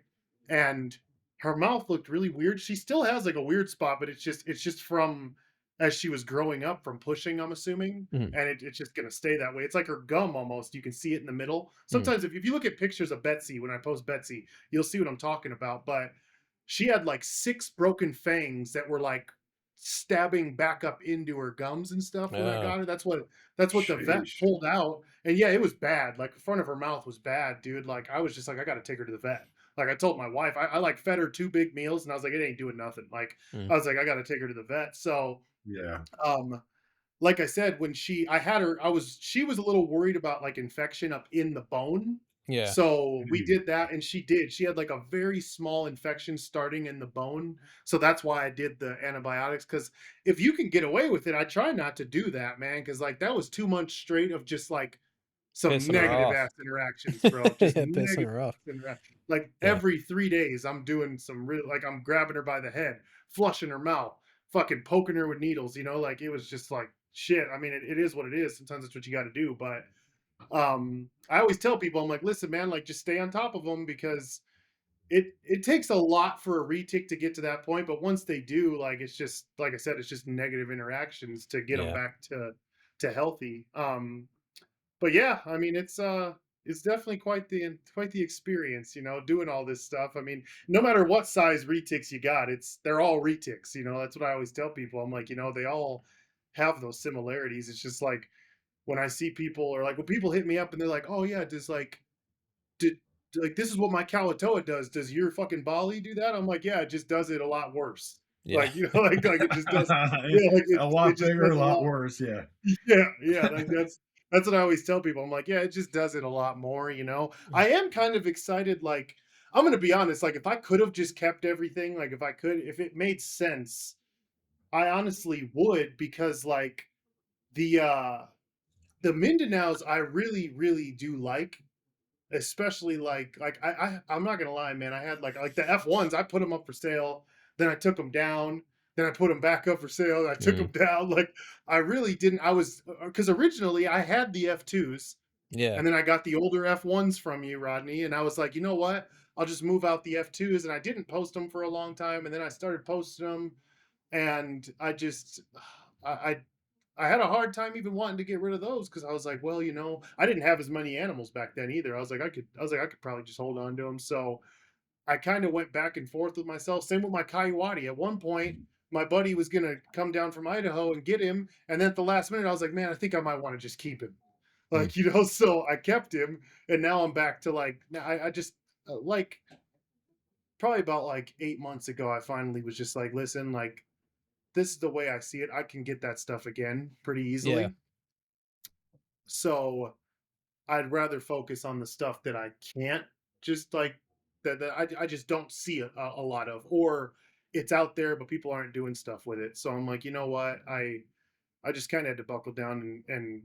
and her mouth looked really weird. She still has like a weird spot, but it's just from as she was growing up from pushing, I'm assuming.
mhm,
And it's just gonna stay that way. It's like her gum almost. You can see it in the middle.
mhm.
Sometimes if you look at pictures of Betsy, when I post Betsy, you'll see what I'm talking about. But she had like 6 broken fangs that were like stabbing back up into her gums and stuff when I
Oh,
got her. That's what the vet
Sheesh.
pulled out. And yeah, it was bad. Like the front of her mouth was bad, dude. Like I was just like, I gotta take her to the vet. Like I told my wife, I like fed her 2 big meals and I was like, it ain't doing nothing. Like
mm,
I was like, I gotta take her to the vet. So
Yeah.
um like I said, when I had her, she was a little worried about like infection up in the bone.
yeah,
So we
Mm.
did that and she did. She had like a very small infection starting in the bone. So that's why I did the antibiotics. Cause if you can get away with it, I try not to do that, man. Cause like that was 2 months straight of just like some
pissing her
negative ass
off.
interactions, bro. Just
Yeah, pissing
negative
her off.
interaction. Like
Yeah,
every 3 days, I'm doing some real like I'm grabbing her by the head, flushing her mouth, fucking poking her with needles, like it was just like shit. I mean, it is what it is. Sometimes that's what you got to do. But I always tell people, I'm like, listen, man, like just stay on top of them because it takes a lot for a retic to get to that point. But once they do, like it's just like I said, it's just negative interactions to get them
yeah,
back to healthy. But yeah, I mean, it's definitely quite the experience, doing all this stuff. I mean, no matter what size retics you got, they're all retics. That's what I always tell people. I'm like, they all have those similarities. It's just like when I see people or like when people hit me up and they're like, oh yeah, does like did like this is what my Kalatoa does. Does your fucking Bali do that? I'm like, yeah, it just does it a lot worse.
yeah,
Like, like it just does, yeah, like
A
it
lot
just
bigger,
does
a
a
lot
lot.
worse. Yeah.
Yeah, yeah, like that's what I always tell people. I'm like, yeah, it just does it a lot more. I am kind of excited, like, I'm gonna be honest, like if I could have just kept everything, like if it made sense, I honestly would because like the uh the Mindanaos I really, really do like, especially like I'm not gonna lie, man. I had like the F1s, I put them up for sale, then I took them down, then I put them back up for sale, and I took
mm,
them down. Like I really didn't. I was because originally I had the F2s,
yeah,
and then I got the older F1s from you, Rodney, and I was like, you know what? I'll just move out the F2s, and I didn't post them for a long time, and then I started posting them, and I just I I had a hard time even wanting to get rid of those because I was like, well, I didn't have as many animals back then either. I could probably just hold on to them. So I kind of went back and forth with myself. Same with my Coyote. At one point, my buddy was gonna come down from Idaho and get him, and then at the last minute, I was like, man, I think I might want to just keep him.
mm,
Like, so I kept him, and now I'm back to like, I just like probably about like 8 months ago, I finally was just like, listen, like this is the way I see it. I can get that stuff again pretty
yeah,
easily. So I'd rather focus on the stuff that I can't just like. that I just don't see a lot of, or it's out there but people aren't doing stuff with it. So I'm like, you know what, I just kind of had to buckle down and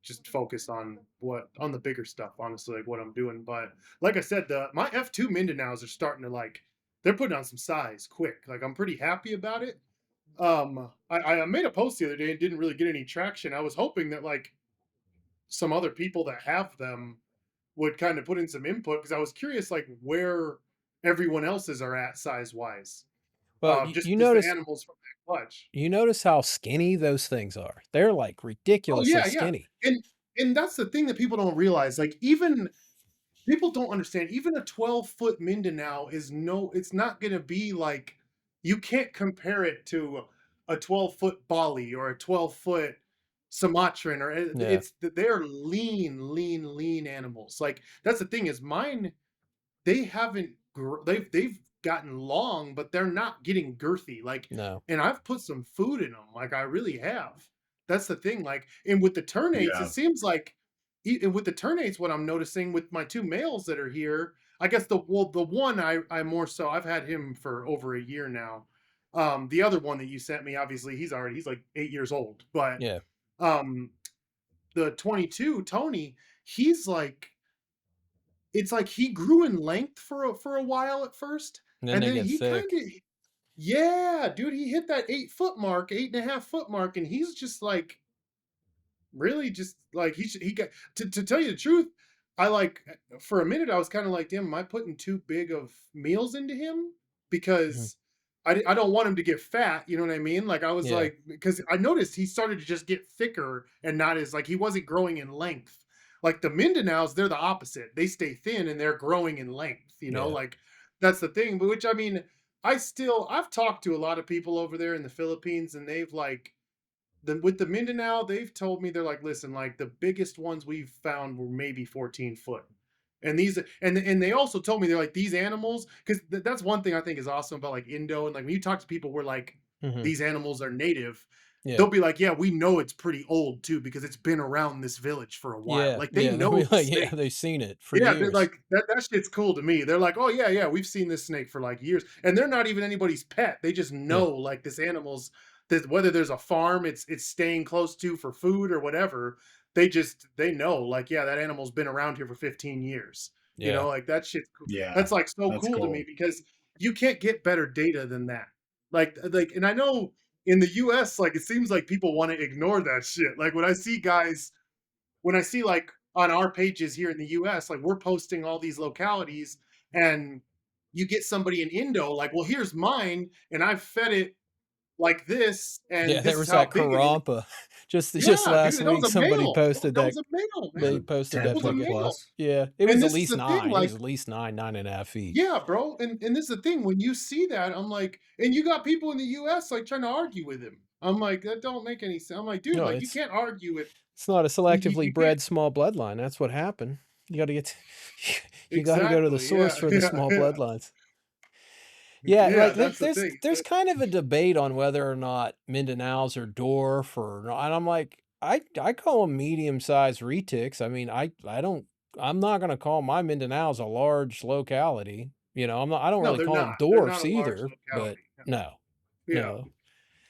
just focus on the bigger stuff, honestly, like what I'm doing. But like I said, the my F2 Mindanaos are starting to like, they're putting on some size quick. Like I'm pretty happy about it. I made a post the other day and didn't really get any traction. I was hoping that like some other people that have them would kind of put in some input, because I was curious like where everyone else's are at size wise.
Well,
Just the animals from that clutch.
you notice how skinny those things are. They're like
Oh
ridiculously
yeah, yeah.
skinny.
And that's the thing that people don't realize. Like even people don't understand, even a 12-foot Mindanao is no, it's not going to be like, you can't compare it to a 12-foot Bali or a 12-foot Sumatran, or
Yeah,
it's, they're lean animals. Like that's the thing is mine, they haven't they've gotten long, but they're not getting girthy. Like,
no,
and I've put some food in them, like I really have. That's the thing. Like, and with the ternates, it
Yeah.
seems like and with the ternates, what I'm noticing with my two males that are here, I guess the one I more so, I've had him for over a year now. The other one that you sent me, obviously he's like 8 years old, but
yeah,
um the 22 Tony, he's like, it's like he grew in length for a while at first,
and then
and
they
then
get
he kind
thick.
of, yeah, dude, he hit that 8 foot mark, 8.5 foot mark, and he's just like really just like he got to tell you the truth. I like, for a minute I was kind of like, damn, am I putting too big of meals into him?
Mhm.
Because I don't want him to get fat. You know what I mean? Like I was
Yeah,
like, because I noticed he started to just get thicker and not as like, he wasn't growing in length. Like the Mindanaos, they're the opposite. They stay thin and they're growing in length. You know,
yeah,
like that's the thing. But which I mean, I've talked to a lot of people over there in the Philippines, and they've like, with the Mindanao, they've told me, they're like, listen, like the biggest ones we've found were maybe 14 foot. And these, and they also told me, they're like, these animals, because that's one thing I think is awesome about like Indo, and like when you talk to people where like
hmm,
these animals are native,
yeah,
they'll be like, yeah, we know it's pretty old too because it's been around this village for a while.
yeah,
Like they
yeah. They'll be
know the
like, yeah,
snake.
they've seen it for
Yeah, they're
years.
like that shit's cool to me. They're like, "Oh yeah, yeah, we've seen this snake for like years." And they're not even anybody's pet. They just
Yeah,
know like this animal's, that whether there's a farm it's staying close to for food or whatever, they know like, yeah, that animal's been around here for 15 years. You
yeah,
know, like that shit's cool.
Yeah.
That's like so
That's
cool to me
cool.
because you can't get better data than that. Like and I know in the US, like it seems like people want to ignore that shit. Like when I see guys, when I see like on our pages here in the US, like we're posting all these localities, and you get somebody in Indo, like, well, here's mine, and I've fed it like this,
yeah.
and
There
this is
was
how
that
big it is.
Karampa. Just
Yeah,
last
dude, that was
week,
a
somebody
male.
posted
That
that
was a male,
they
man.
posted
That
that
10
was a
picture.
foot
male.
plus.
Yeah, it was
And
at
this is
least
the thing,
9. It was
like,
at least 9, 9.5 feet.
yeah, bro. And this is the thing, when you see that, I'm like, and you got people in the US like trying to argue with him. I'm like, that don't make any sense. I'm like, dude,
No,
like you can't argue with,
it's not a selectively
you can't.
bred small bloodline. That's what happened. You got to get you got to go to the
Exactly.
source
Yeah.
for the
Yeah.
small
Yeah.
bloodlines. Yeah,
Yeah.
like
That's the thing.
there's kind of a debate on whether or not Mindanaos are dwarf or not, and I'm like, I call them medium-sized retics. I mean, I'm not gonna call my Mindanaos a large locality. You know, I don't
No,
really
they're
call
not.
them
They're not
dwarfs
a large
either, but
locality. No.
no,
Yeah.
no.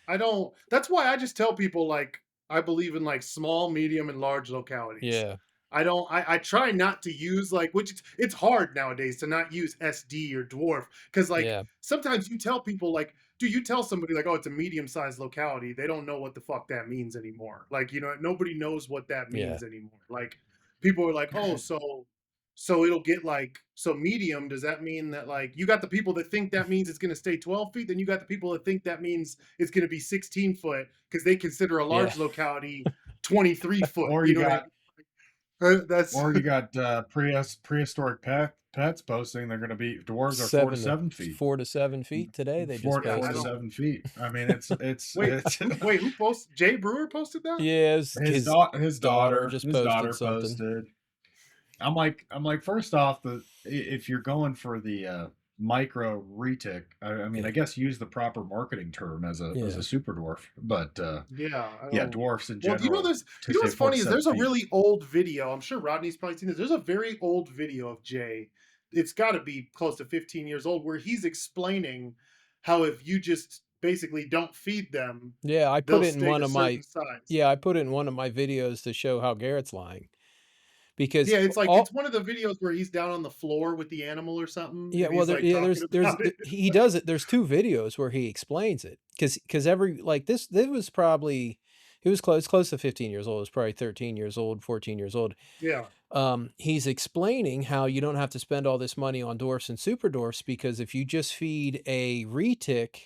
I don't. That's why I just tell people like I believe in like small, medium, and large localities.
Yeah,
I don't. I try not to use like, which it's hard nowadays to not use SD or dwarf, because like
yeah,
sometimes you tell people like, do you tell somebody like, oh, it's a medium-sized locality, they don't know what the fuck that means anymore. Like, you know, nobody knows what that
yeah,
means anymore. Like people are like, oh, so it'll get like, so medium, does that mean that like, you got the people that think that means it's going to stay 12 feet, then you got the people that think that means it's going to be 16 foot because they consider a
yeah.
large locality 23 foot.
Or
You
you
know what I
got
mean? That's
or you got prehistoric pets posting they're going to be dwarves are
7 to
four to 7 feet.
4 to 7 feet today. They just
yeah, I
Four to
posted.
don't.
7 feet. I mean,
Wait,
it's
who posted? Jay Brewer posted that?
Yeah, his daughter just
his
posted
daughter
something.
posted. I'm like, first off, if you're going for the micro retic, I mean, I
Yeah,
guess use the proper marketing term as
yeah,
a super dwarf. But
Yeah, I
yeah,
don't.
dwarfs in
Well,
general
you
to
know
say
what's
four to
funny is
seven
there's a
feet.
really old video. I'm sure Rodney's probably seen this. There's a very old video of Jay. it's got to be close to 15 years old, where he's explaining how if you just basically don't feed them,
Yeah, I put
they'll
it in
stay
one
a
of my
certain size.
yeah, I put it in one of my videos to show how Garrett's lying because
Yeah, it's like it's
all
one of the videos where he's down on the floor with the animal or something,
yeah,
and
well,
he's
there
like
yeah,
talking
there's
about it.
he does it. There's 2 videos where he explains it because every like this was probably he was close to 15 years old. It was probably 13 years old, 14 years old.
Yeah,
He's explaining how you don't have to spend all this money on dwarfs and super dwarfs because if you just feed a retic,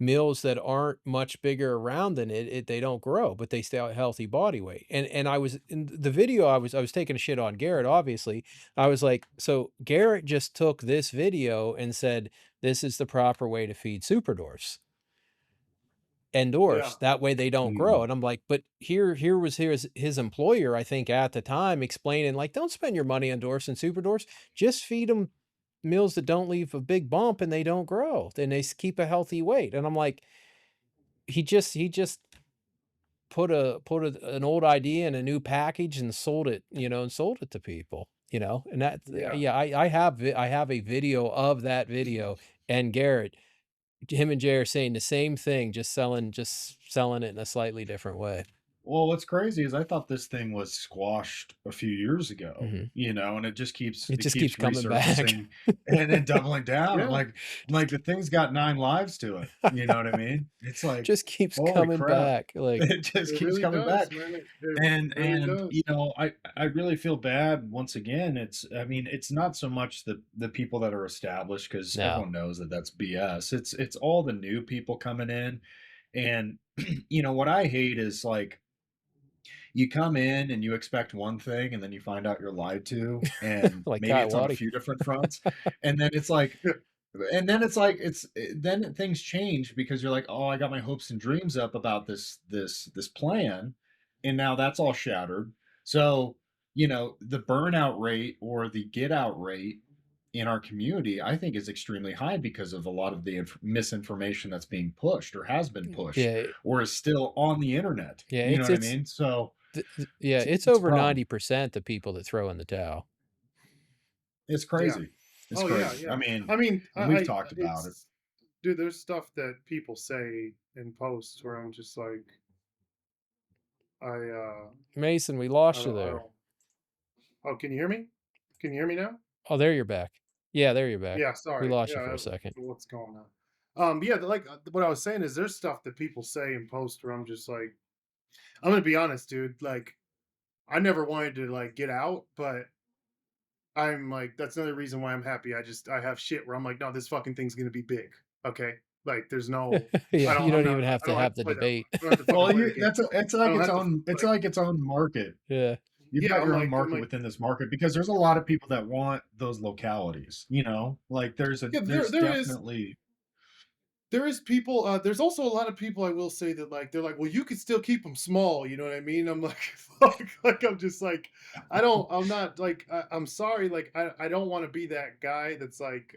meals that aren't much bigger around than they don't grow, but they stay at healthy body weight. And I was in the video, I was taking a shit on Garrett, obviously. I was like, so Garrett just took this video and said, this is the proper way to feed super dwarfs and
yeah,
dwarfs. That way they don't grow.
Mm.
And I'm like, but here was his employer, I think at the time explaining like, don't spend your money on dwarfs and super dwarfs. Just feed them meals that don't leave a big bump and they don't grow. Then they keep a healthy weight. And I'm like, he just put an old idea in a new package and sold it, and sold it to people, and that
yeah.
yeah, I have a video of that video and Garrett, him and Jay are saying the same thing, just selling it in a slightly different way.
Well, what's crazy is I thought this thing was squashed a few years ago,
Mhm.
and it just keeps
It
it
just keeps
keeps
coming back.
resurfacing and then doubling down.
Yeah,
I'm like the thing's got 9 lives to it. You know what I mean? It's like,
Just keeps
holy
coming
crap.
back, like
It just
it
keeps
really
coming
does,
back.
man. It really
And
does.
I really feel bad once again. I mean, it's not so much the people that are established because
no.
everyone knows that that's BS. It's all the new people coming in. And what I hate is like you come in and you expect one thing and then you find out you're lied to and
Like
maybe
Kai
it's on a
Waddy.
few different fronts and then it's like then things change because you're like, oh, I got my hopes and dreams up about this plan and now that's all shattered. So the burnout rate or the get out rate in our community, I think, is extremely high because of a lot of the misinformation that's being pushed or has been pushed
Yeah,
or is still on the internet.
yeah,
You know
it's
what I
it's
mean? So
yeah, it's
it's a
over
problem.
90% the people that throw in the towel.
It's
Yeah.
crazy. It's
Oh yeah,
crazy.
yeah.
I mean,
I mean,
we've talked about it.
it's dude. There's stuff that people say in posts where I'm just like,
Mason, we
I
lost you
don't, I
there.
don't. Oh, can you hear me? Can you hear me now?
Oh, there you're back. Yeah, there you're back.
Yeah,
We
sorry.
lost
Yeah,
you for a second.
what's going on? Yeah, what I was saying is there's stuff that people say in posts where I'm just like, I'm gonna be honest, dude. Like, I never wanted to like get out, but I'm like, that's another reason why I'm happy. I have shit where I'm like, no, this fucking thing's gonna be big. Okay, like, there's no,
Yeah, you
I'm
don't
not,
even have
I
to
don't have
have
to
the
play that.
debate.
I don't have to fucking
Well,
play the game.
it's
I
like
don't
its
have to
own it's
like,
like its own market.
Yeah.
You've
yeah.
got your own
I'm
market
like,
within this market because there's a lot of people that want those localities, Like
yeah.
there's definitely
There is people. There's also a lot of people. I will say that like they're like, well, you could still keep them small. You know what I mean? I'm like, fuck. Like I'm just like, I don't. I'm not like. I'm sorry. Like I don't want to be that guy that's like,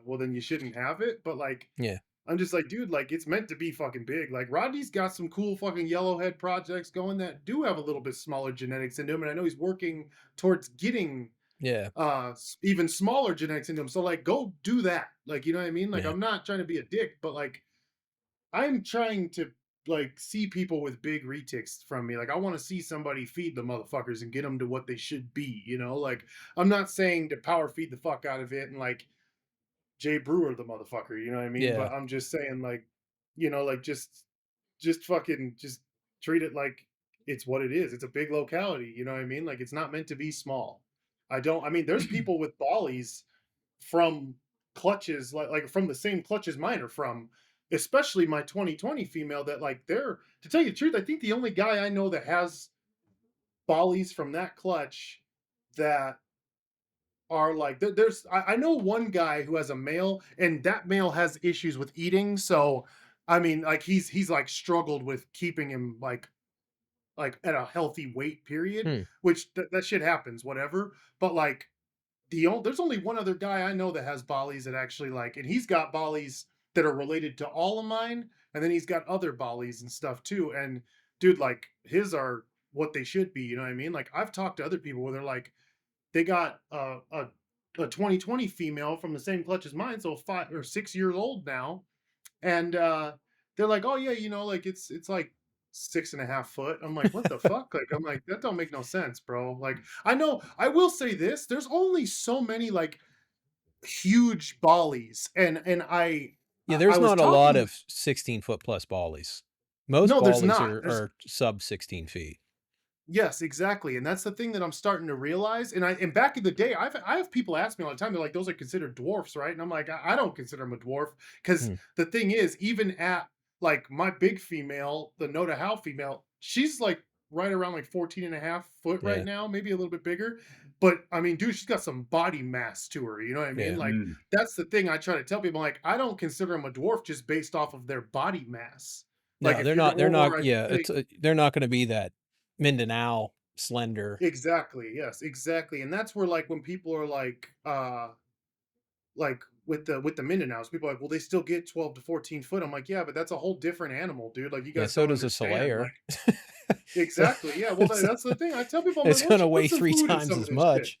well, then you shouldn't have it. But like,
Yeah.
I'm just like, dude. Like it's meant to be fucking big. Like Rodney's got some cool fucking yellowhead projects going that do have a little bit smaller genetics into him, and I know he's working towards getting
Yeah.
even smaller genetics into them. So like go do that. Like you know what I mean? Like
Yeah.
I'm not trying to be a dick, but like I'm trying to like see people with big retics from me. Like I want to see somebody feed the motherfuckers and get them to what they should be, you know? Like I'm not saying to power feed the fuck out of it and like Jay Brewer the motherfucker, you know what I mean?
Yeah.
But I'm just saying like, like just fucking just treat it like it's what it is. It's a big locality, you know what I mean? Like it's not meant to be small. I mean there's people with bollies from clutches like from the same clutches mine are from, especially my 2020 female that like they're, to tell you the truth, I think the only guy I know that has bollies from that clutch that are like there's I know one guy who has a male and that male has issues with eating. So I mean like he's like struggled with keeping him like at a healthy weight period,
Hmm.
which that shit happens whatever. But like there's only one other guy I know that has bollies that actually like, and he's got bollies that are related to all of mine, and then he's got other bollies and stuff too. And dude, like his are what they should be. You know what I mean? Like I've talked to other people where they're like, they got a 2020 female from the same clutch as mine, so 5 or 6 years old now, and they're like, "Oh yeah, like it's like 6.5 foot." I'm like, "What the fuck?" Like, I'm like, "That don't make no sense, bro." Like, I know. I will say this: there's only so many like huge bollies, and
Yeah,
I
there's
was
not a lot
talking.
of 16-foot plus bollies. Most
No, there's
bollies
not.
are
There's
sub 16 feet.
Yes, exactly, and that's the thing that I'm starting to realize. And back in the day, I have people ask me all the time. They're like, "Those are considered dwarfs, right?" And I'm like, "I don't consider them a dwarf because
Hmm,
the thing is, even at like my big female, the Noda How female, she's like right around like 14 and a half foot right
yeah,
now, maybe a little bit bigger. But I mean, dude, she's got some body mass to her. You know what I mean?
yeah.
Like
Mm.
that's the thing I try to tell people. Like, I don't consider them a dwarf just based off of their body mass. Like
No,
if you're gonna,
they're not
or I should
yeah,
say,
they're not gonna be that Mindanao slender.
exactly. Yes, exactly. And that's where like when people are like with the Mindanao, people are like, well, they still get 12 to 14 foot. I'm like, yeah, but that's a whole different animal, dude. Like you
Yeah,
guys
so
don't
does a
understand.
Solaire.
Like
So
exactly. Yeah. Well,
it's
that's the thing. I tell people, I'm like,
it's
why don't
gonna
you put
weigh
some
3
food in
times
some of
as
this shit?
much.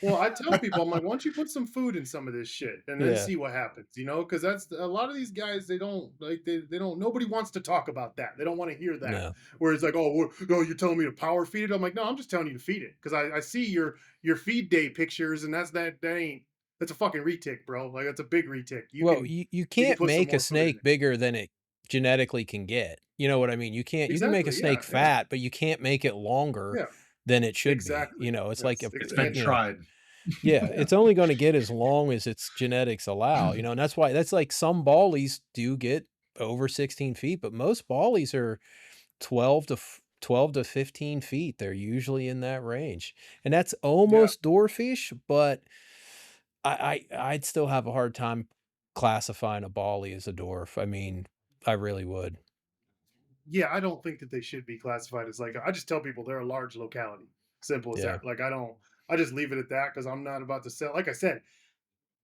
Well, I tell people, I'm like, why don't you put some food in some of this shit and then
Yeah,
see what happens, Because that's a lot of these guys, they don't like, they don't, nobody wants to talk about that. They don't want to hear that.
no.
Where it's like, oh, no, you're telling me to power feed it. I'm like, no, I'm just telling you to feed it. Because I see your feed day pictures and that ain't, that's a fucking retic, bro. Like, that's a big retic.
Well, you
You can
can't
put some
make a
more food in
snake
it.
bigger than it genetically can get. You know what I mean? You can make a
Exactly. Yeah.
snake
Yeah.
fat, but you can't make it longer
Yeah.
than it should be.
Exactly.
You know, it's like
Yes.
a
It's
y
been
you know,
tried.
yeah,
Yeah.
it's only gonna get as long as its genetics allow, and that's why that's like some Ballies do get over 16 feet, but most Ballies are 12 to 15 feet. They're usually in that range, and that's
Yeah.
almost dwarfish, but I'd still have a hard time classifying a Ballie as a dwarf. I mean, I really would.
Yeah, I don't think that they should be classified as like, I just tell people they're a large locality. Simple as
Yeah,
that. Like I just leave it at that because I'm not about to sell. Like I said,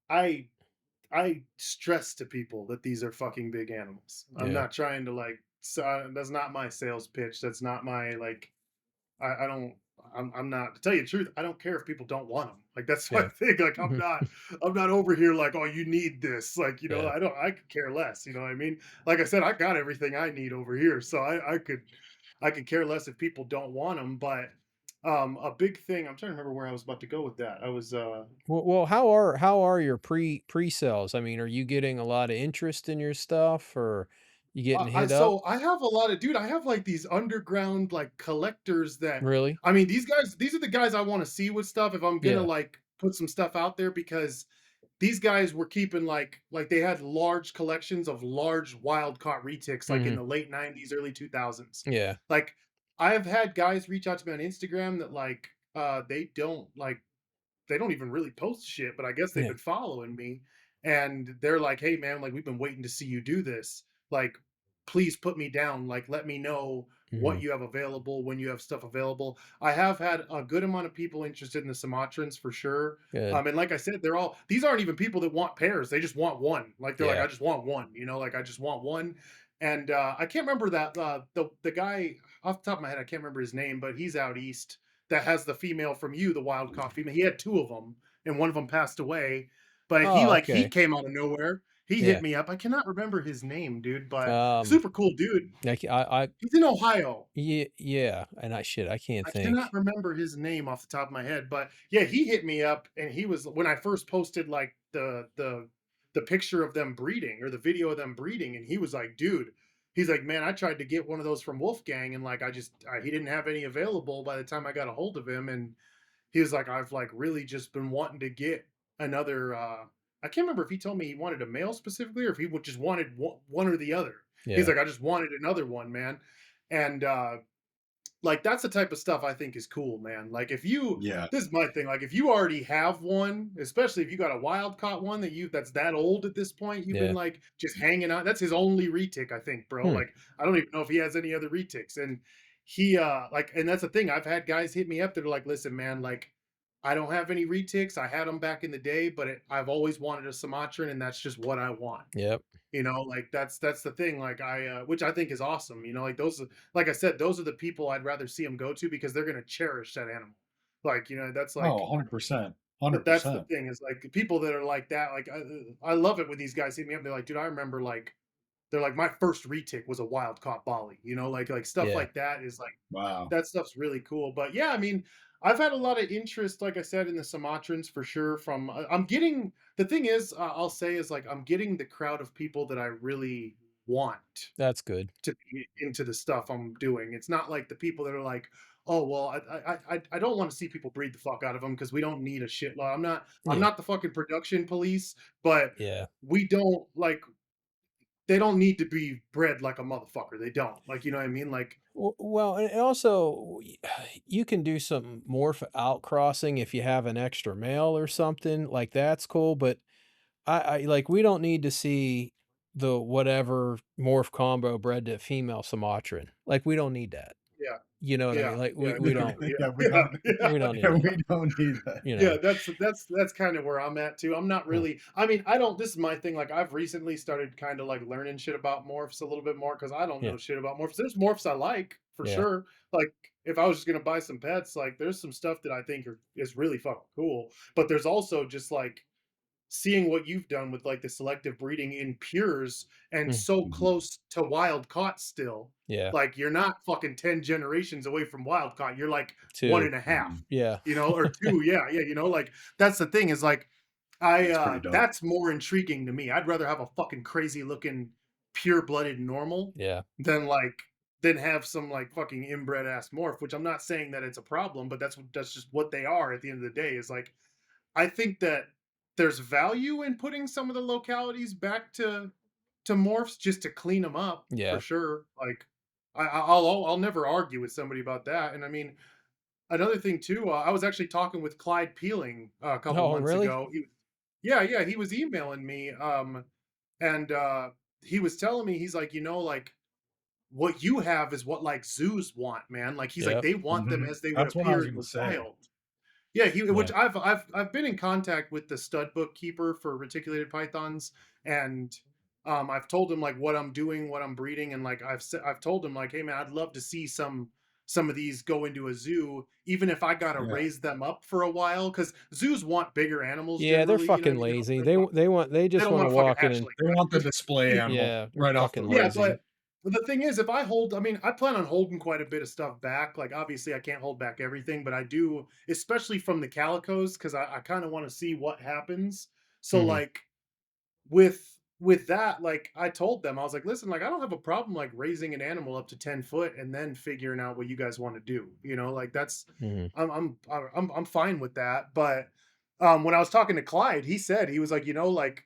I I stress to people that these are fucking big animals. I'm
yeah,
not trying to like, that's not my sales pitch. That's not my like, I don't. I'm not, to tell you the truth. I don't care if people don't want them. Like that's my
yeah,
thing. Like
mhm,
I'm not over here like, oh, you need this. Like
yeah.
I don't. I could care less. You know what I mean? Like I said, I got everything I need over here, so I could care less if people don't want them. But a big thing. I'm trying to remember where I was about to go with that. I was
Well, how are your pre-sales? I mean, are you getting a lot of interest in your stuff, or you getting
I
hit up?
so I have a lot of, dude. I have like these underground like collectors that,
Really?
I mean, these guys. These are the guys I want to see with stuff if I'm gonna
Yeah.
like put some stuff out there, because these guys were keeping like they had large collections of large wild caught retics like in
Mhm.
the late 90s, early 2000s.
Yeah.
Like I have had guys reach out to me on Instagram that like they don't even really post shit, but I guess they've
Yeah.
been following me, and they're like, "Hey man, like we've been waiting to see you do this. Like please put me down. Like let me know what
Mhm.
you have available, when you have stuff available." I have had a good amount of people interested in the Sumatrans for sure.
Good.
And like I said, these aren't even people that want pairs. They just want one. Like they're like,
Yeah.
I just want one, like I just want one. And I can't remember that the guy off the top of my head, I can't remember his name, but he's out east that has the female from you, the wild caught female. He had two of them, and one of them passed away. But
Oh,
he
okay.
came out of nowhere. He hit
Yeah.
me up. I cannot remember his name, dude, but
Um,
super cool dude.
I
He's in Ohio.
yeah, and I can't
I cannot
think.
remember his name off the top of my head, but yeah, he hit me up, and he was, when I first posted like the picture of them breeding or the video of them breeding, and he was like, dude, he's like, man, I tried to get one of those from Wolfgang, and like he didn't have any available by the time I got a hold of him, and he was like, I've like really just been wanting to get another. I can't remember if he told me he wanted a male specifically or if he would just wanted one or the other. He's
Yeah.
like, I just wanted another one, man, and like that's the type of stuff I think is cool, man. Like if you,
Yeah.
this is my thing. Like if you already have one, especially if you got a wild caught one that's that old at this point, you've been
Yeah.
like just hanging out. That's his only retic, I think, bro.
Hmm.
Like I don't even know if he has any other retics. And he like, and that's the thing. I've had guys hit me up that are like, listen, man, like I don't have any retics. I had them back in the day, but I've always wanted a Sumatran, and that's just what I want.
Yep.
Like that's the thing. Like which I think is awesome. Like like I said, those are the people I'd rather see them go to because they're gonna cherish that animal. Like that's
Oh,
like
100%. hundred
That's the
percent.
thing is like people that are like that. Like I love it when these guys hit me up. They're like, dude, I remember like they're like my first retic was a wild caught volley. You know, like stuff
Yeah,
like that is like
Wow.
that stuff's really cool. But yeah, I mean, I've had a lot of interest, like I said, in the Sumatrans for sure. From I'm getting the thing is, I'll say is like I'm getting the crowd of people that I really want
that's good.
to be into the stuff I'm doing. It's not like the people that are like, oh well, I don't want to see people breed the fuck out of them because we don't need a shitload. I'm
Yeah,
not the fucking production police, but
yeah.
we don't like they don't need to be bred like a motherfucker. They don't like you know what I mean like
Well, and also you can do some morph outcrossing if you have an extra male or something like that's cool. But I like we don't need to see the whatever morph combo bred to female Sumatran. Like we don't need that.
yeah
You know what I mean?
yeah
Like
yeah
we don't
yeah
Yeah, we
yeah
don't.
yeah.
we don't need
Yeah,
that.
we don't need that.
You
Yeah,
know.
that's kind of where I'm at too. I'm not
Yeah.
really. I mean, I don't. This is my thing. Like, I've recently started kind of like learning shit about morphs a little bit more because I don't
Yeah.
know shit about morphs. There's morphs I like for
Yeah.
sure. Like, if I was just gonna buy some pets, like, there's some stuff that I think is really fucking cool. But there's also just like seeing what you've done with like the selective breeding in pures and
Mm,
so
Mhm.
close to wild caught still.
yeah.
Like you're not fucking 10 generations away from wild caught. You're like one
2.
and a half,
Mhm.
Yeah.
you know, or two. Yeah, yeah, you know, like that's the thing is like
That's pretty dope.
that's more intriguing to me. I'd rather have a fucking crazy looking pure blooded normal
Yeah.
than like than have some like fucking inbred ass morph, which I'm not saying that it's a problem, but that's just what they are at the end of the day. Is like I think that there's value in putting some of the localities back to morphs just to clean them up for
Yeah.
sure. Like I'll never argue with somebody about that. And I mean another thing too. I was actually talking with Clyde Peeling a couple
Oh,
months
really?
ago. Yeah, yeah, he was emailing me, and he was telling me he's like, you know, like what you have is what like zoos want, man. Like he's like
Yep.
they want them
Mhm.
as they would
That's what I
appear
was
in
gonna
the
say.
wild. Yeah, he which
Yeah.
I've been in contact with the stud bookkeeper for reticulated pythons, and I've told him like what I'm doing, what I'm breeding, and like I've told him like, hey man, I'd love to see some of these go into a zoo, even if I gotta
Yeah.
raise them up for a while, because zoos want bigger animals
Yeah, they're
generally. You know,
fucking
what I mean?
lazy. They
They
just
don't
wanna
want to fucking
walk in
hatch
and
like
They want the
that.
display animal
yeah, they're
right off the
fucking
Yeah,
rip.
lazy.
but the thing is, if I hold, I mean, I plan on holding quite a bit of stuff back. Like, obviously, I can't hold back everything, but I do, especially from the calicos, because I kind of want to see what happens. So,
Mhm.
like, with that, like, I told them, I was like, listen, like, I don't have a problem like raising an animal up to 10 foot and then figuring out what you guys want to do. You know, like that's,
Mhm.
I'm fine with that. But when I was talking to Clyde, he said he was like, you know, like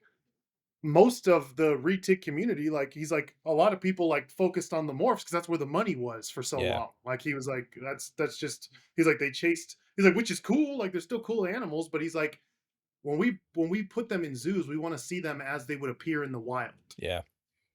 most of the retic community, like he's like a lot of people like focused on the morphs because that's where the money was for so
Yeah.
long. Like he was like, that's just he's like they chased he's like, which is cool, like they're still cool animals, but he's like, when we put them in zoos, we want to see them as they would appear in the wild.
Yeah.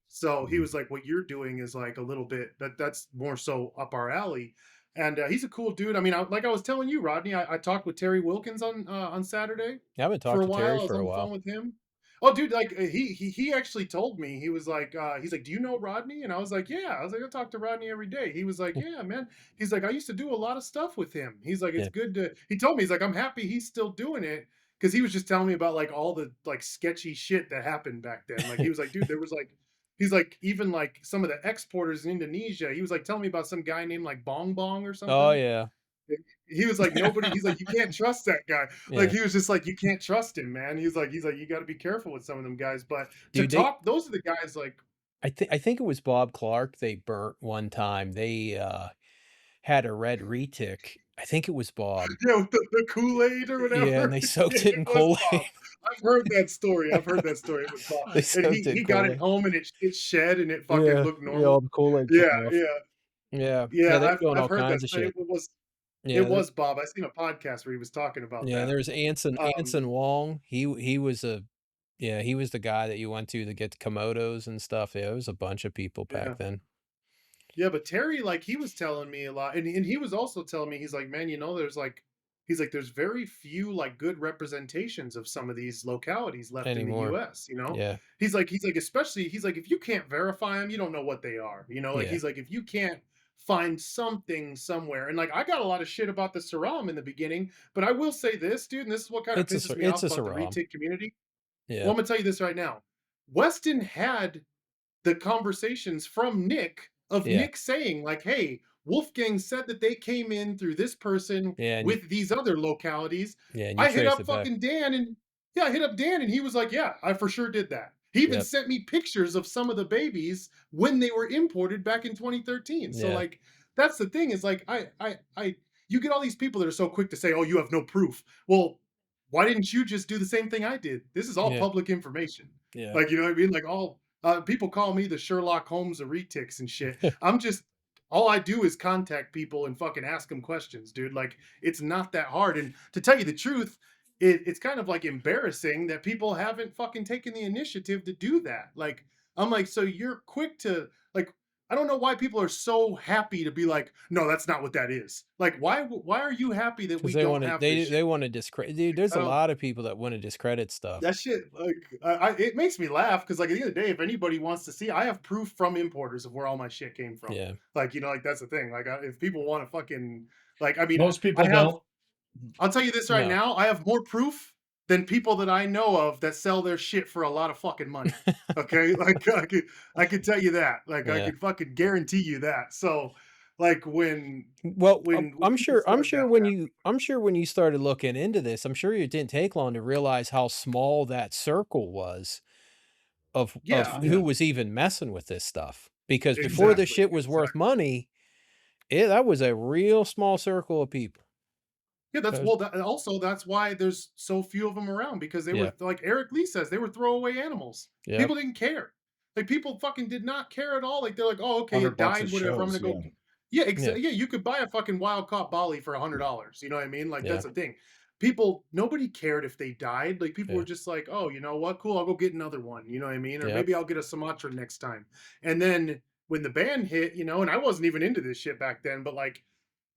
So he
Mhm.
was like, "What you're doing is like a little bit that's more so up our alley." And he's a cool dude. I mean, like I was telling you, Rodney, I talked with Terry Wilkins on Saturday
I haven't
for
talked
a
to Terry
while. I was
for
on
a
the phone
while.
with him. Oh, dude, like he actually told me he was like he's like, "Do you know Rodney?" And I was like, "Yeah." I was like, "I talk to Rodney every day." He was like, "Yeah, man." He's like, "I used to do a lot of stuff with him." He's like, "It's
Yeah.
good to." He told me he's like, "I'm happy he's still doing it." Because he was just telling me about like all the like sketchy shit that happened back then. Like he was like, dude, there was like he's like even like some of the exporters in Indonesia. He was like telling me about some guy named like Bong Bong or
Oh,
something.
yeah.
He was like nobody. He's like you can't trust that guy. Like
Yeah.
he was just like you can't trust him, man. He's like you got to be careful with some of them guys. But to
Dude, they
talk, those are the guys like
I think it was Bob Clark they burnt one time. They, had a red retic. I think it was Bob.
you know the Kool Aid or
Yeah, and
whatever.
they
Yeah,
soaked it
it
in
was
Kool-Aid.
Bob. I've heard that story. I've heard that story. It was Bob,
They
and
soaked it in
he got it
Kool-Aid.
home and it shed and it fucking
Yeah.
looked
Yeah,
normal.
all the Kool-Aid
Yeah,
came off.
yeah,
Yeah.
yeah.
Yeah, they were doing
I've
all
heard that
kinds of
story.
shit.
It
Yeah, there
was Bob. I seen a podcast where he was talking about
yeah,
that.
there was
Um,
Anson Wong. He was a yeah, he was the guy that you went to get the Komodos and stuff. Yeah, it was a bunch of people
yeah.
back then.
Yeah, but Terry, like, he was telling me a lot, and he was also telling me, he's like, man, you know, there's like, he's like, there's very few like good representations of some of these localities left in the
Anymore.
U.S. You know,
Yeah.
he's like, especially, he's like, if you can't verify them, you don't know what they are. You know, like
Yeah.
he's like, if you can't find something somewhere. And like, I got a lot of shit about the Saram in the beginning, but I will say this, dude, and this is what kind of pisses me
it's
off
a
about the
Saram.
retic community. Well,
Yeah.
I'm gonna tell you this right now. Weston had the conversations from Nick of
Yeah.
Nick saying like, "Hey, Wolfgang said that they came in through this person
Yeah, and
with these other localities."
you
I hit
traced
up
it back.
fucking Dan and yeah, I hit up Dan and he was like, "Yeah, I for sure did that." He even
Yep.
sent me pictures of some of the babies when they were imported back in 2013. So
Yeah.
like that's the thing is like I you get all these people that are so quick to say, "Oh, you have no proof." Well, why didn't you just do the same thing I did? This is all
Yeah.
public information.
Yeah.
Like, you know what I mean? Like all people call me the Sherlock Holmes of retics and shit. I'm just all I do is contact people and fucking ask them questions, dude. Like it's not that hard. And to tell you the truth, it's kind of like embarrassing that people haven't fucking taken the initiative to do that. Like I'm like, so you're quick to like. I don't know why people are so happy to be like, no, that's not what that is. Like, why are you happy that
'Cause
we
they
don't
wanna
have this shit?
they wanna discredit, dude, there's
I
a
don't.
lot of people that wanna discredit stuff.
That shit, like, it makes me laugh because, like, at the end of the day, if anybody wants to see, I have proof from importers of where all my shit came from.
Yeah.
Like, you know, like that's the thing. Like, if people want to fucking, like, I mean,
Most
I
people
have.
don't.
I'll tell you this right
No.
now. I have more proof than people that I know of that sell their shit for a lot of fucking money. Okay, like I could tell you that. Like, I
Yeah.
could fucking guarantee you that. So, like,
Well,
when people started that happening,
I'm sure when you started looking into this, I'm sure it didn't take long to realize how small that circle was of
yeah,
who
Yeah,
was even messing with this stuff. Because before the
exactly,
shit was worth
exactly.
money, that was a real small circle of people.
Yeah, that's
Those
well. That, also, that's why there's so few of them around because they
Yeah.
were like Eric Lee says they were throwaway animals.
Yep.
People didn't care. Like people fucking did not care at all. Like they're like, oh, okay, it
$100
died,
it
whatever. I'm
shows.
gonna
Yeah,
go. Yeah,
Yeah.
yeah. You could buy a fucking wild caught Bali for $100. You know what I mean? Like
Yeah.
that's the thing. People, nobody cared if they died. Like people were
Yeah.
just like, oh, you know what? Cool, I'll go get another one. You know what I mean? Or
Yep.
maybe I'll get a Sumatra next time. And then when the ban hit, you know, and I wasn't even into this shit back then, but like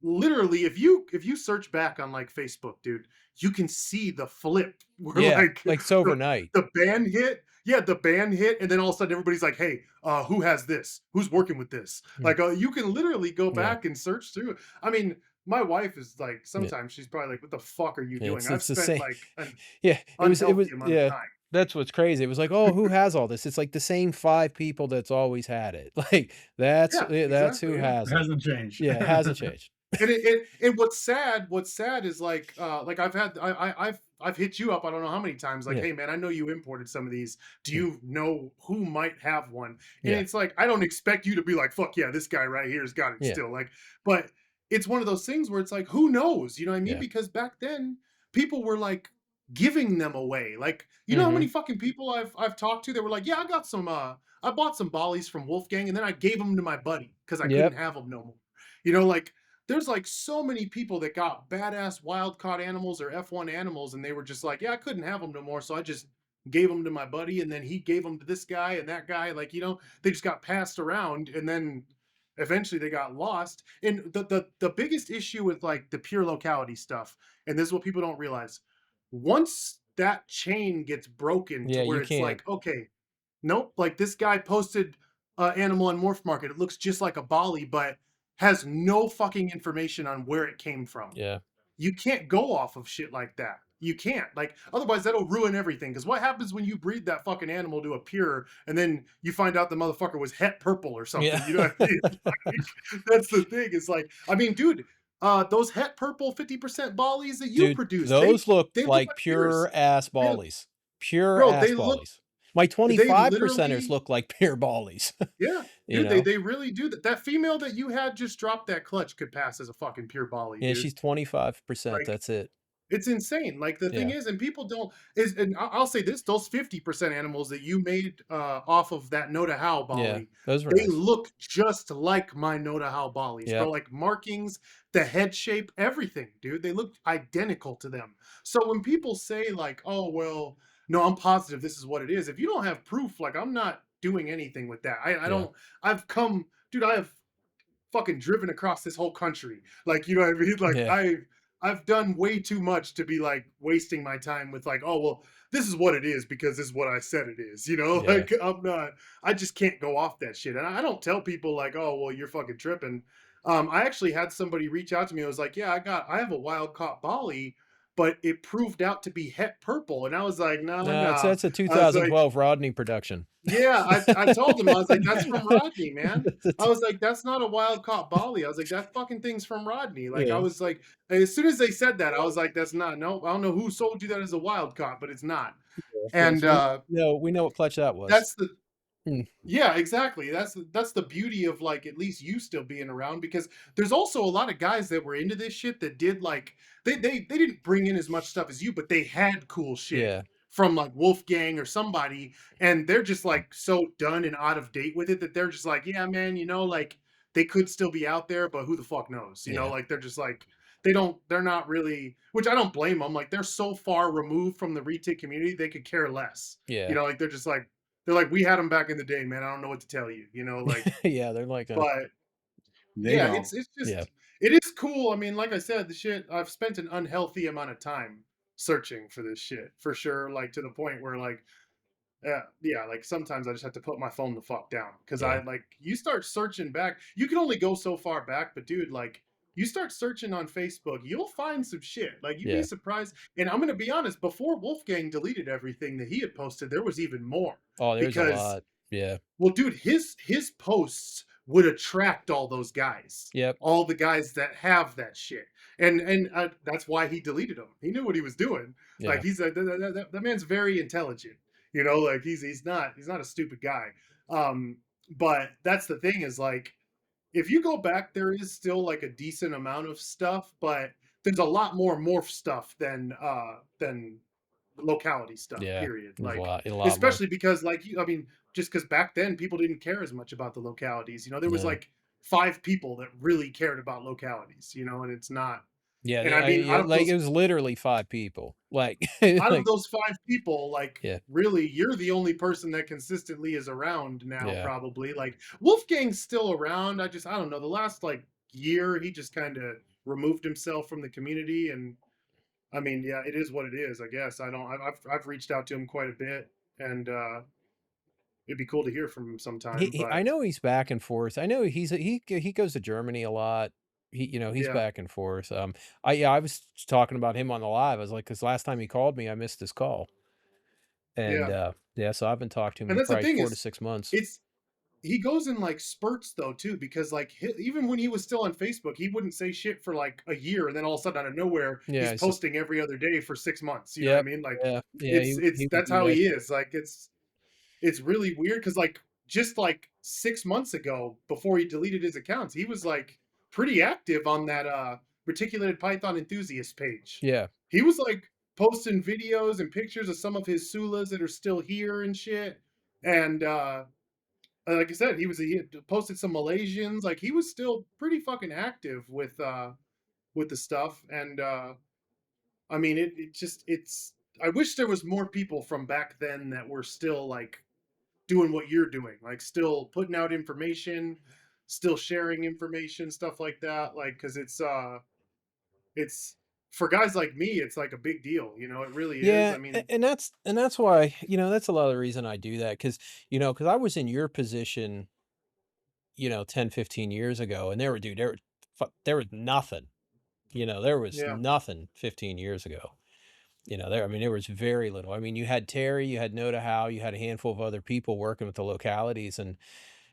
literally if you search back on like Facebook, dude, you can see the flip where
Yeah.
like
Like it's
the
overnight.
the ban hit. Yeah, the ban hit, and then all of a sudden everybody's like, "Hey, who has this? Who's working with this?"
Mm.
Like, you can literally go
Yeah.
back and search through. I mean, my wife is like,
Yeah.
sometimes she's probably like, "What the fuck are you
Yeah.
doing?" I've
It's the
spent
same.
like an
Yeah. It was
unhealthy amount of
yeah.
time.
That's what's crazy. It was like, oh, who has all this? It's like the same 5 people that's always had it. Like
Yeah,
that's who
exactly. Yeah.
has
it
it.
hasn't changed.
Yeah, it hasn't changed.
And what's sad is like I've hit you up I don't know how many times like,
Yeah.
hey man, I know you imported some of these, do
Mm.
you know who might have one? And
Yeah.
it's like I don't expect you to be like, fuck yeah, this guy right here has got it
Yeah.
still, like, but it's one of those things where it's like, who knows, you know what I mean?
Yeah.
Because back then people were like giving them away, like, you know how many
Mhm.
fucking people I've talked to that were like, yeah, I got some I bought some bollies from Wolfgang and then I gave them to my buddy because I couldn't
Yep.
have them no more, you know, like there's like so many people that got badass wild caught animals or F1 animals, and they were just like, yeah, I couldn't have them no more, so I just gave them to my buddy, and then he gave them to this guy and that guy. Like, you know, they just got passed around, and then eventually they got lost. And the biggest issue with like the pure locality stuff, and this is what people don't realize, once that chain gets broken to
Yeah,
where
you
it's
can't.
like, okay, nope, like this guy posted animal on Morph Market. It looks just like a Bali, but has no fucking information on where it came from.
Yeah.
You can't go off of shit like that. You can't. Like, otherwise that'll ruin everything. Because what happens when you breed that fucking animal to a pure and then you find out the motherfucker was het purple or
Yeah.
something? You know what I mean? Like, that's the thing. It's like, I mean, dude, those het purple 50% Ballies that you
Dude,
produce,
those look
they look
like
like pures.
pure ass
They,
ballies. Pure
bro,
ass
they look.
ballies. My
They
25 percenters
literally.
look like pure ballies.
Yeah,
You
dude,
know?
they really do that. That female that you had just drop that clutch could pass as a fucking pure Bali,
Yeah,
dude.
she's 25%,
Like,
that's it.
it's insane. Like the thing
Yeah.
is, and people don't is, and I'll say this: those 50% animals that you made off of that Noda How
Yeah,
Bali,
those were
they
nice.
look just like my Noda How Balis, bro.
Yep.
Like markings, the head shape, everything, dude. They look identical to them. So when people say like, "Oh well, no, I'm positive this is what it is," if you don't have proof, like I'm not doing anything with that. I
Yeah.
don't. I've come, dude. I have fucking driven across this whole country. Like, you know what I mean? Like
Yeah.
I've done way too much to be like wasting my time with like, oh well, this is what it is because this is what I said it is. You know,
Yeah.
like I'm not. I just can't go off that shit. And I don't tell people like, oh well, you're fucking tripping. I actually had somebody reach out to me. I was like, "Yeah, I have a wild caught Bali, but it proved out to be het purple." And I was like, "Nah,
No,
nah."
that's a
I was like,
2012 Rodney production.
"Yeah." I told him, I was like, "That's from Rodney, man." I was like, "That's not a wild caught Bali." I was like, "That fucking thing's from Rodney." Like, I
Yeah,
was like, as soon as they said that, I was like, "That's not. No, I don't know who sold you that as a wild caught, but it's not."
yeah,
And
so we know what clutch that was.
that's the
Mm,
yeah, exactly. That's the beauty of like at least you still being around because there's also a lot of guys that were into this shit that did like they didn't bring in as much stuff as you, but they had cool shit
yeah,
from like Wolfgang or somebody, and they're just like so done and out of date with it that they're just like, yeah, man, like they could still be out there, but who the fuck knows?
yeah,
Like they're just like they're not really, which I don't blame them. Like they're so far removed from the retic community, they could care less.
yeah.
Like they're just like they're like, we had them back in the day, man. I don't know what to tell you, like,
Yeah, they're like a
but
They
yeah,
don't.
it's
yeah,
just it is cool. I mean, like I said, the shit I've spent an unhealthy amount of time searching for this shit for sure. Like to the point where like yeah, like sometimes I just have to put my phone the fuck down because
yeah,
I like you start searching back. You can only go so far back, but dude, like you start searching on Facebook, you'll find some shit. Like you'd be
yeah.
surprised. And I'm gonna be honest, before Wolfgang deleted everything that he had posted, there was even more
Oh, there's a
because
lot. Yeah.
well, dude, his posts would attract all those guys,
Yep.
all the guys that have that shit, and that's why he deleted them. He knew what he was doing. Like
Yeah.
he's like that man's very intelligent. Like he's not a stupid guy. Um, but that's the thing is like if you go back, there is still like a decent amount of stuff, but there's a lot more morph stuff than locality stuff,
Yeah.
period.
There's
Like,
a lot more.
especially because, like, I mean, just because back then people didn't care as much about the localities. There was
No.
like five people that really cared about localities, and it's not.
Yeah,
And I mean,
yeah, like, it was literally 5 people. Like
out of
like
those five people, like,
yeah,
really, you're the only person that consistently is around now,
yeah.
probably. Like, Wolfgang's still around. I don't know. The last like year, he just kind of removed himself from the community, and I mean, yeah, it is what it is. I guess I don't. I've reached out to him quite a bit, and it'd be cool to hear from him sometime.
He I
But
know he's back and forth. I know he goes to Germany a lot. He's
yeah,
back and forth. I was talking about him on the live. I was like, because last time he called me, I missed his call. And,
yeah,
yeah, so I haven't talked to him
and
in
that's the
probably
thing
4 to
is,
6 months.
it's he goes in like spurts though too, because like even when he was still on Facebook, he wouldn't say shit for like a year, and then all of a sudden out of nowhere,
Yeah,
he's
it's just
posting every other day for 6 months. You know what I
yep,
mean? Like
yeah, yeah,
it's
he would
that's
do
how
that
he
shit.
is. Like it's really weird because like just like 6 months ago before he deleted his accounts he was like pretty active on that reticulated python enthusiast page.
Yeah,
He was like posting videos and pictures of some of his sulas that are still here and shit, and like I said, he had posted some Malaysians. Like he was still pretty fucking active with the stuff. And I mean it just it's I wish there was more people from back then that were still like doing what you're doing, like still putting out information, still sharing information, stuff like that. Like, because it's for guys like me, it's like a big deal. It really is.
yeah,
I mean,
and that's why, that's a lot of the reason I do that because because I was in your position, 10, 15 years ago, and there was nothing, there was
yeah,
nothing 15 years ago. I mean, there was very little. I mean, you had Terry, you had Noda Howe, you had a handful of other people working with the localities, and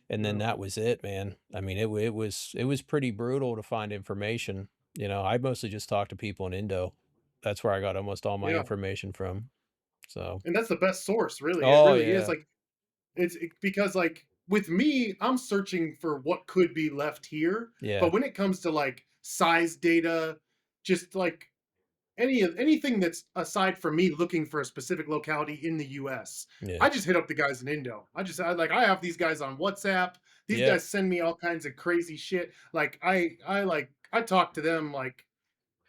then
yeah,
that was it, man. I mean, it was pretty brutal to find information. I mostly just talked to people in Indo. That's where I got almost all my
yeah.
information from. So,
And that's the best source, really. It
oh
really is.
yeah,
Like, because like with me, I'm searching for what could be left here.
yeah,
But when it comes to like size data, just like anything that's aside from me looking for a specific locality in the US,
yeah,
I just hit up the guys in Indo. I have these guys on WhatsApp. These
yep,
guys send me all kinds of crazy shit. Like I talk to them like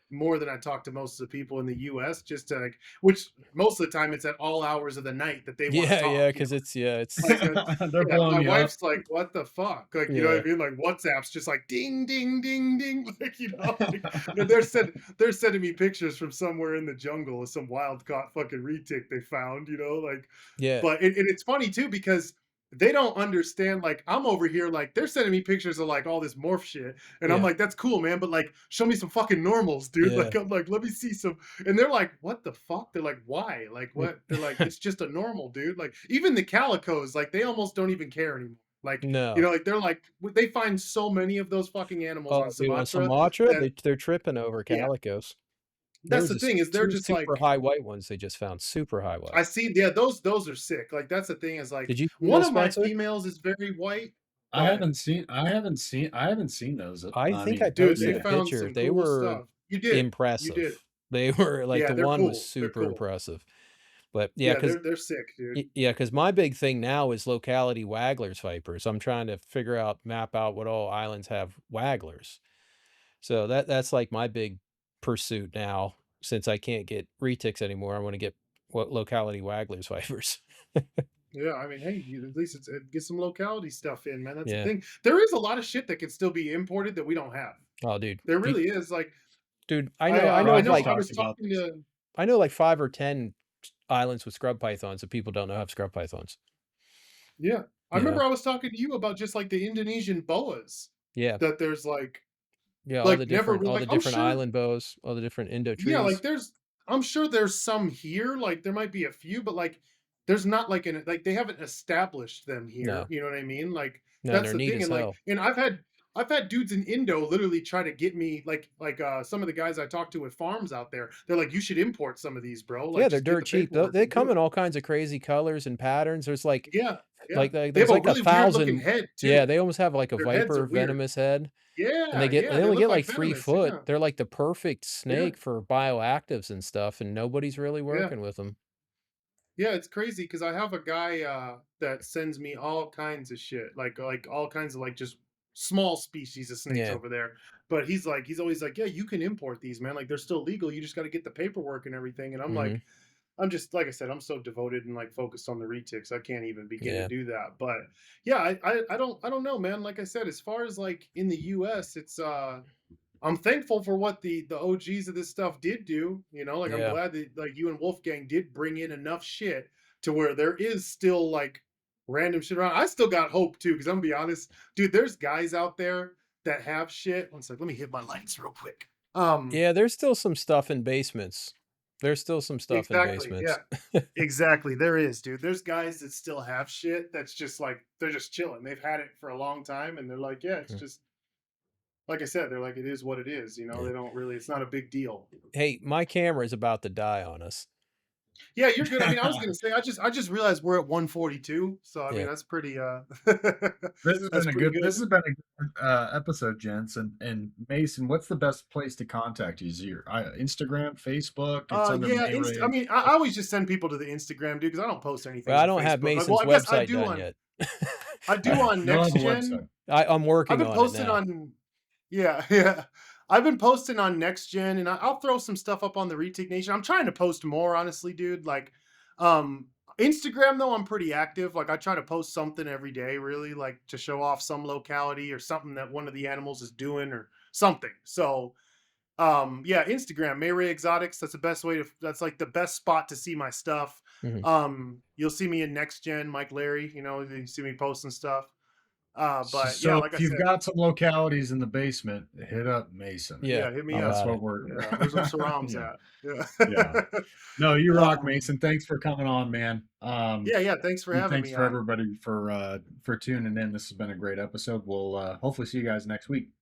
more than I talk to most of the people in the US, just to like, which most of the time it's at all hours of the night that they want to
yeah,
talk.
yeah, because it's
Like,
They're
yeah,
blowing
my
you up.
wife's like, "What the fuck?" Like, you know what
yeah,
I mean? Like, WhatsApp's just like ding, ding, ding, ding. Like, they're sending me pictures from somewhere in the jungle of some wild caught fucking retic they found. Like,
yeah,
but and it's funny too because they don't understand. Like, I'm over here, like, they're sending me pictures of like all this morph shit, and I'm
Yeah.
like, that's cool, man, but like, show me some fucking normals, dude.
Yeah.
Like, I'm like, let me see some. And they're like, what the fuck? They're like, why? Like, what? They're like, it's just a normal, dude. Like, even the calicos, like, they almost don't even care anymore. Like,
No.
like they're like, they find so many of those fucking animals on
Oh, dude, on
Sumatra
Sumatra,
that,
they're tripping over
yeah,
calicos. There
that's
was
the
this
thing is they're
2
just
super
like,
high white ones they just found, super high white.
I see, yeah, those are sick. Like, that's the thing is like,
Did you see
one
those,
of my
Spencer?
females is very white,
I
but
haven't seen. I haven't seen those.
I
I
think I
mean,
dude,
posted
they
a
yeah.
found
picture.
some
They
cool
were
stuff. You did. You did.
impressive. They were like,
Yeah,
the
they're
one was
cool. They're
super
cool.
impressive. But yeah,
Yeah,
because
they're sick, dude.
yeah, because my big thing now is locality wagglers vipers. I'm trying to figure out, map out what all islands have wagglers. So that's like my big pursuit now, since I can't get retics anymore. I wanna get what locality wagglers vipers.
Yeah, I mean, hey, at least get some locality stuff in, man. That's the
Yeah.
thing. There is a lot of shit that can still be imported that we don't have.
Oh, dude.
There
You
really is. Like,
dude,
I know
Rogers
I
talked
was
about
talking
this.
to,
I know like 5 or 10 islands with scrub pythons that people don't know have scrub pythons.
yeah, I
Yeah.
remember I was talking to you about just like the Indonesian boas
Yeah.
that there's
Yeah,
like never
all
like
the
I'm
different
sure,
island bows, all the different Indo
yeah, like
trees.
I'm sure there's some here, like there might be a few, but like there's not like an like they haven't established them here.
No.
You know what I mean? Like
No, and
that's
they're
the
neat
thing.
as
And like,
hell.
and I've had dudes in Indo literally try to get me like some of the guys I talked to at farms out there. They're like, you should import some of these, bro.
Yeah,
Like
they're
just get
dirt
the
cheap. Tho
paperwork
They
and do
come
it.
in all kinds of crazy colors and patterns. There's like
Yeah, yeah. They have
there's
a
like
really weird looking
1,000.
head
Yeah,
too.
they almost have like a
Their heads
viper
are weird.
venomous head, and
Yeah, yeah.
they
They
only
look
get
like
like 3
venomous.
foot.
Yeah,
They're like the perfect
yeah,
snake for bioactives and stuff, and nobody's really
yeah.
working with them.
Yeah, it's crazy because I have a guy that sends me all kinds of shit, like all kinds of like just small species of snakes
Yeah.
over there. But he's always like, yeah, you can import these, man. Like they're still legal. You just got to get the paperwork and everything. And I'm like,
Mhm.
I'm just like I said, I'm so devoted and like focused on the retics, I can't even begin to
Yeah.
do that. But yeah, I don't know, man. Like I said, as far as like in the U.S., it's I'm thankful for what the OGs of this stuff did do. You know, like I'm
Yeah.
glad that like you and Wolfgang did bring in enough shit to where there is still like random shit around. I still got hope too, because I'm gonna be honest, dude. There's guys out there that have shit. One sec, let me hit my lights real quick.
Yeah, there's still some stuff in basements. There's still some stuff in
Exactly,
basements.
yeah, exactly. There is, dude. There's guys that still have shit that's just like they're just chilling. They've had it for a long time, and they're like, yeah, it's
Mm,
just like I said. They're like, it is what it is. You know,
yeah.
they don't really. It's not a big deal.
Hey, my camera is about to die on us.
Yeah, you're good. I mean, I was gonna say, I just realized we're at 142, so I mean
Yeah.
that's pretty
This has
that's
been a
pretty
good.
good.
This has been a good episode, gents. And Mason, what's the best place to contact you? Is your Instagram, Facebook? It's under
Yeah, I
mayray.
mean, I always just send people to the Instagram, dude, because I don't post anything
Well, I
on
don't have
Facebook. Like, well,
Mason's
I guess
website done yet.
I do on
You'll have
Next
a
Gen.
website.
I'm
I've
working
been
on it
posting
now.
on, yeah, yeah. I've been posting on Next Gen, and I'll throw some stuff up on the Retic Nation. I'm trying to post more, honestly, dude. Like, um, Instagram though, I'm pretty active. Like, I try to post something every day, really, like to show off some locality or something that one of the animals is doing or something. So, yeah, Instagram, mayray exotics. That's the best way to. That's like the best spot to see my stuff.
Mhm.
You'll see me in Next Gen, Mike Larry. You know, you see me posting stuff. But yeah,
So
like I
if you've
said,
got some localities in the basement, hit up Mason.
Yeah,
yeah, hit me
I'm
up.
That's
about
what
it.
we're.
Yeah, where's them surrounds
Yeah,
at? Yeah.
yeah. No, you rock,
um,
Mason. Thanks for coming on, man.
yeah, yeah. Thanks for
And
having
thanks
me
for
on.
everybody for tuning in. This has been a great episode. We'll hopefully see you guys next week.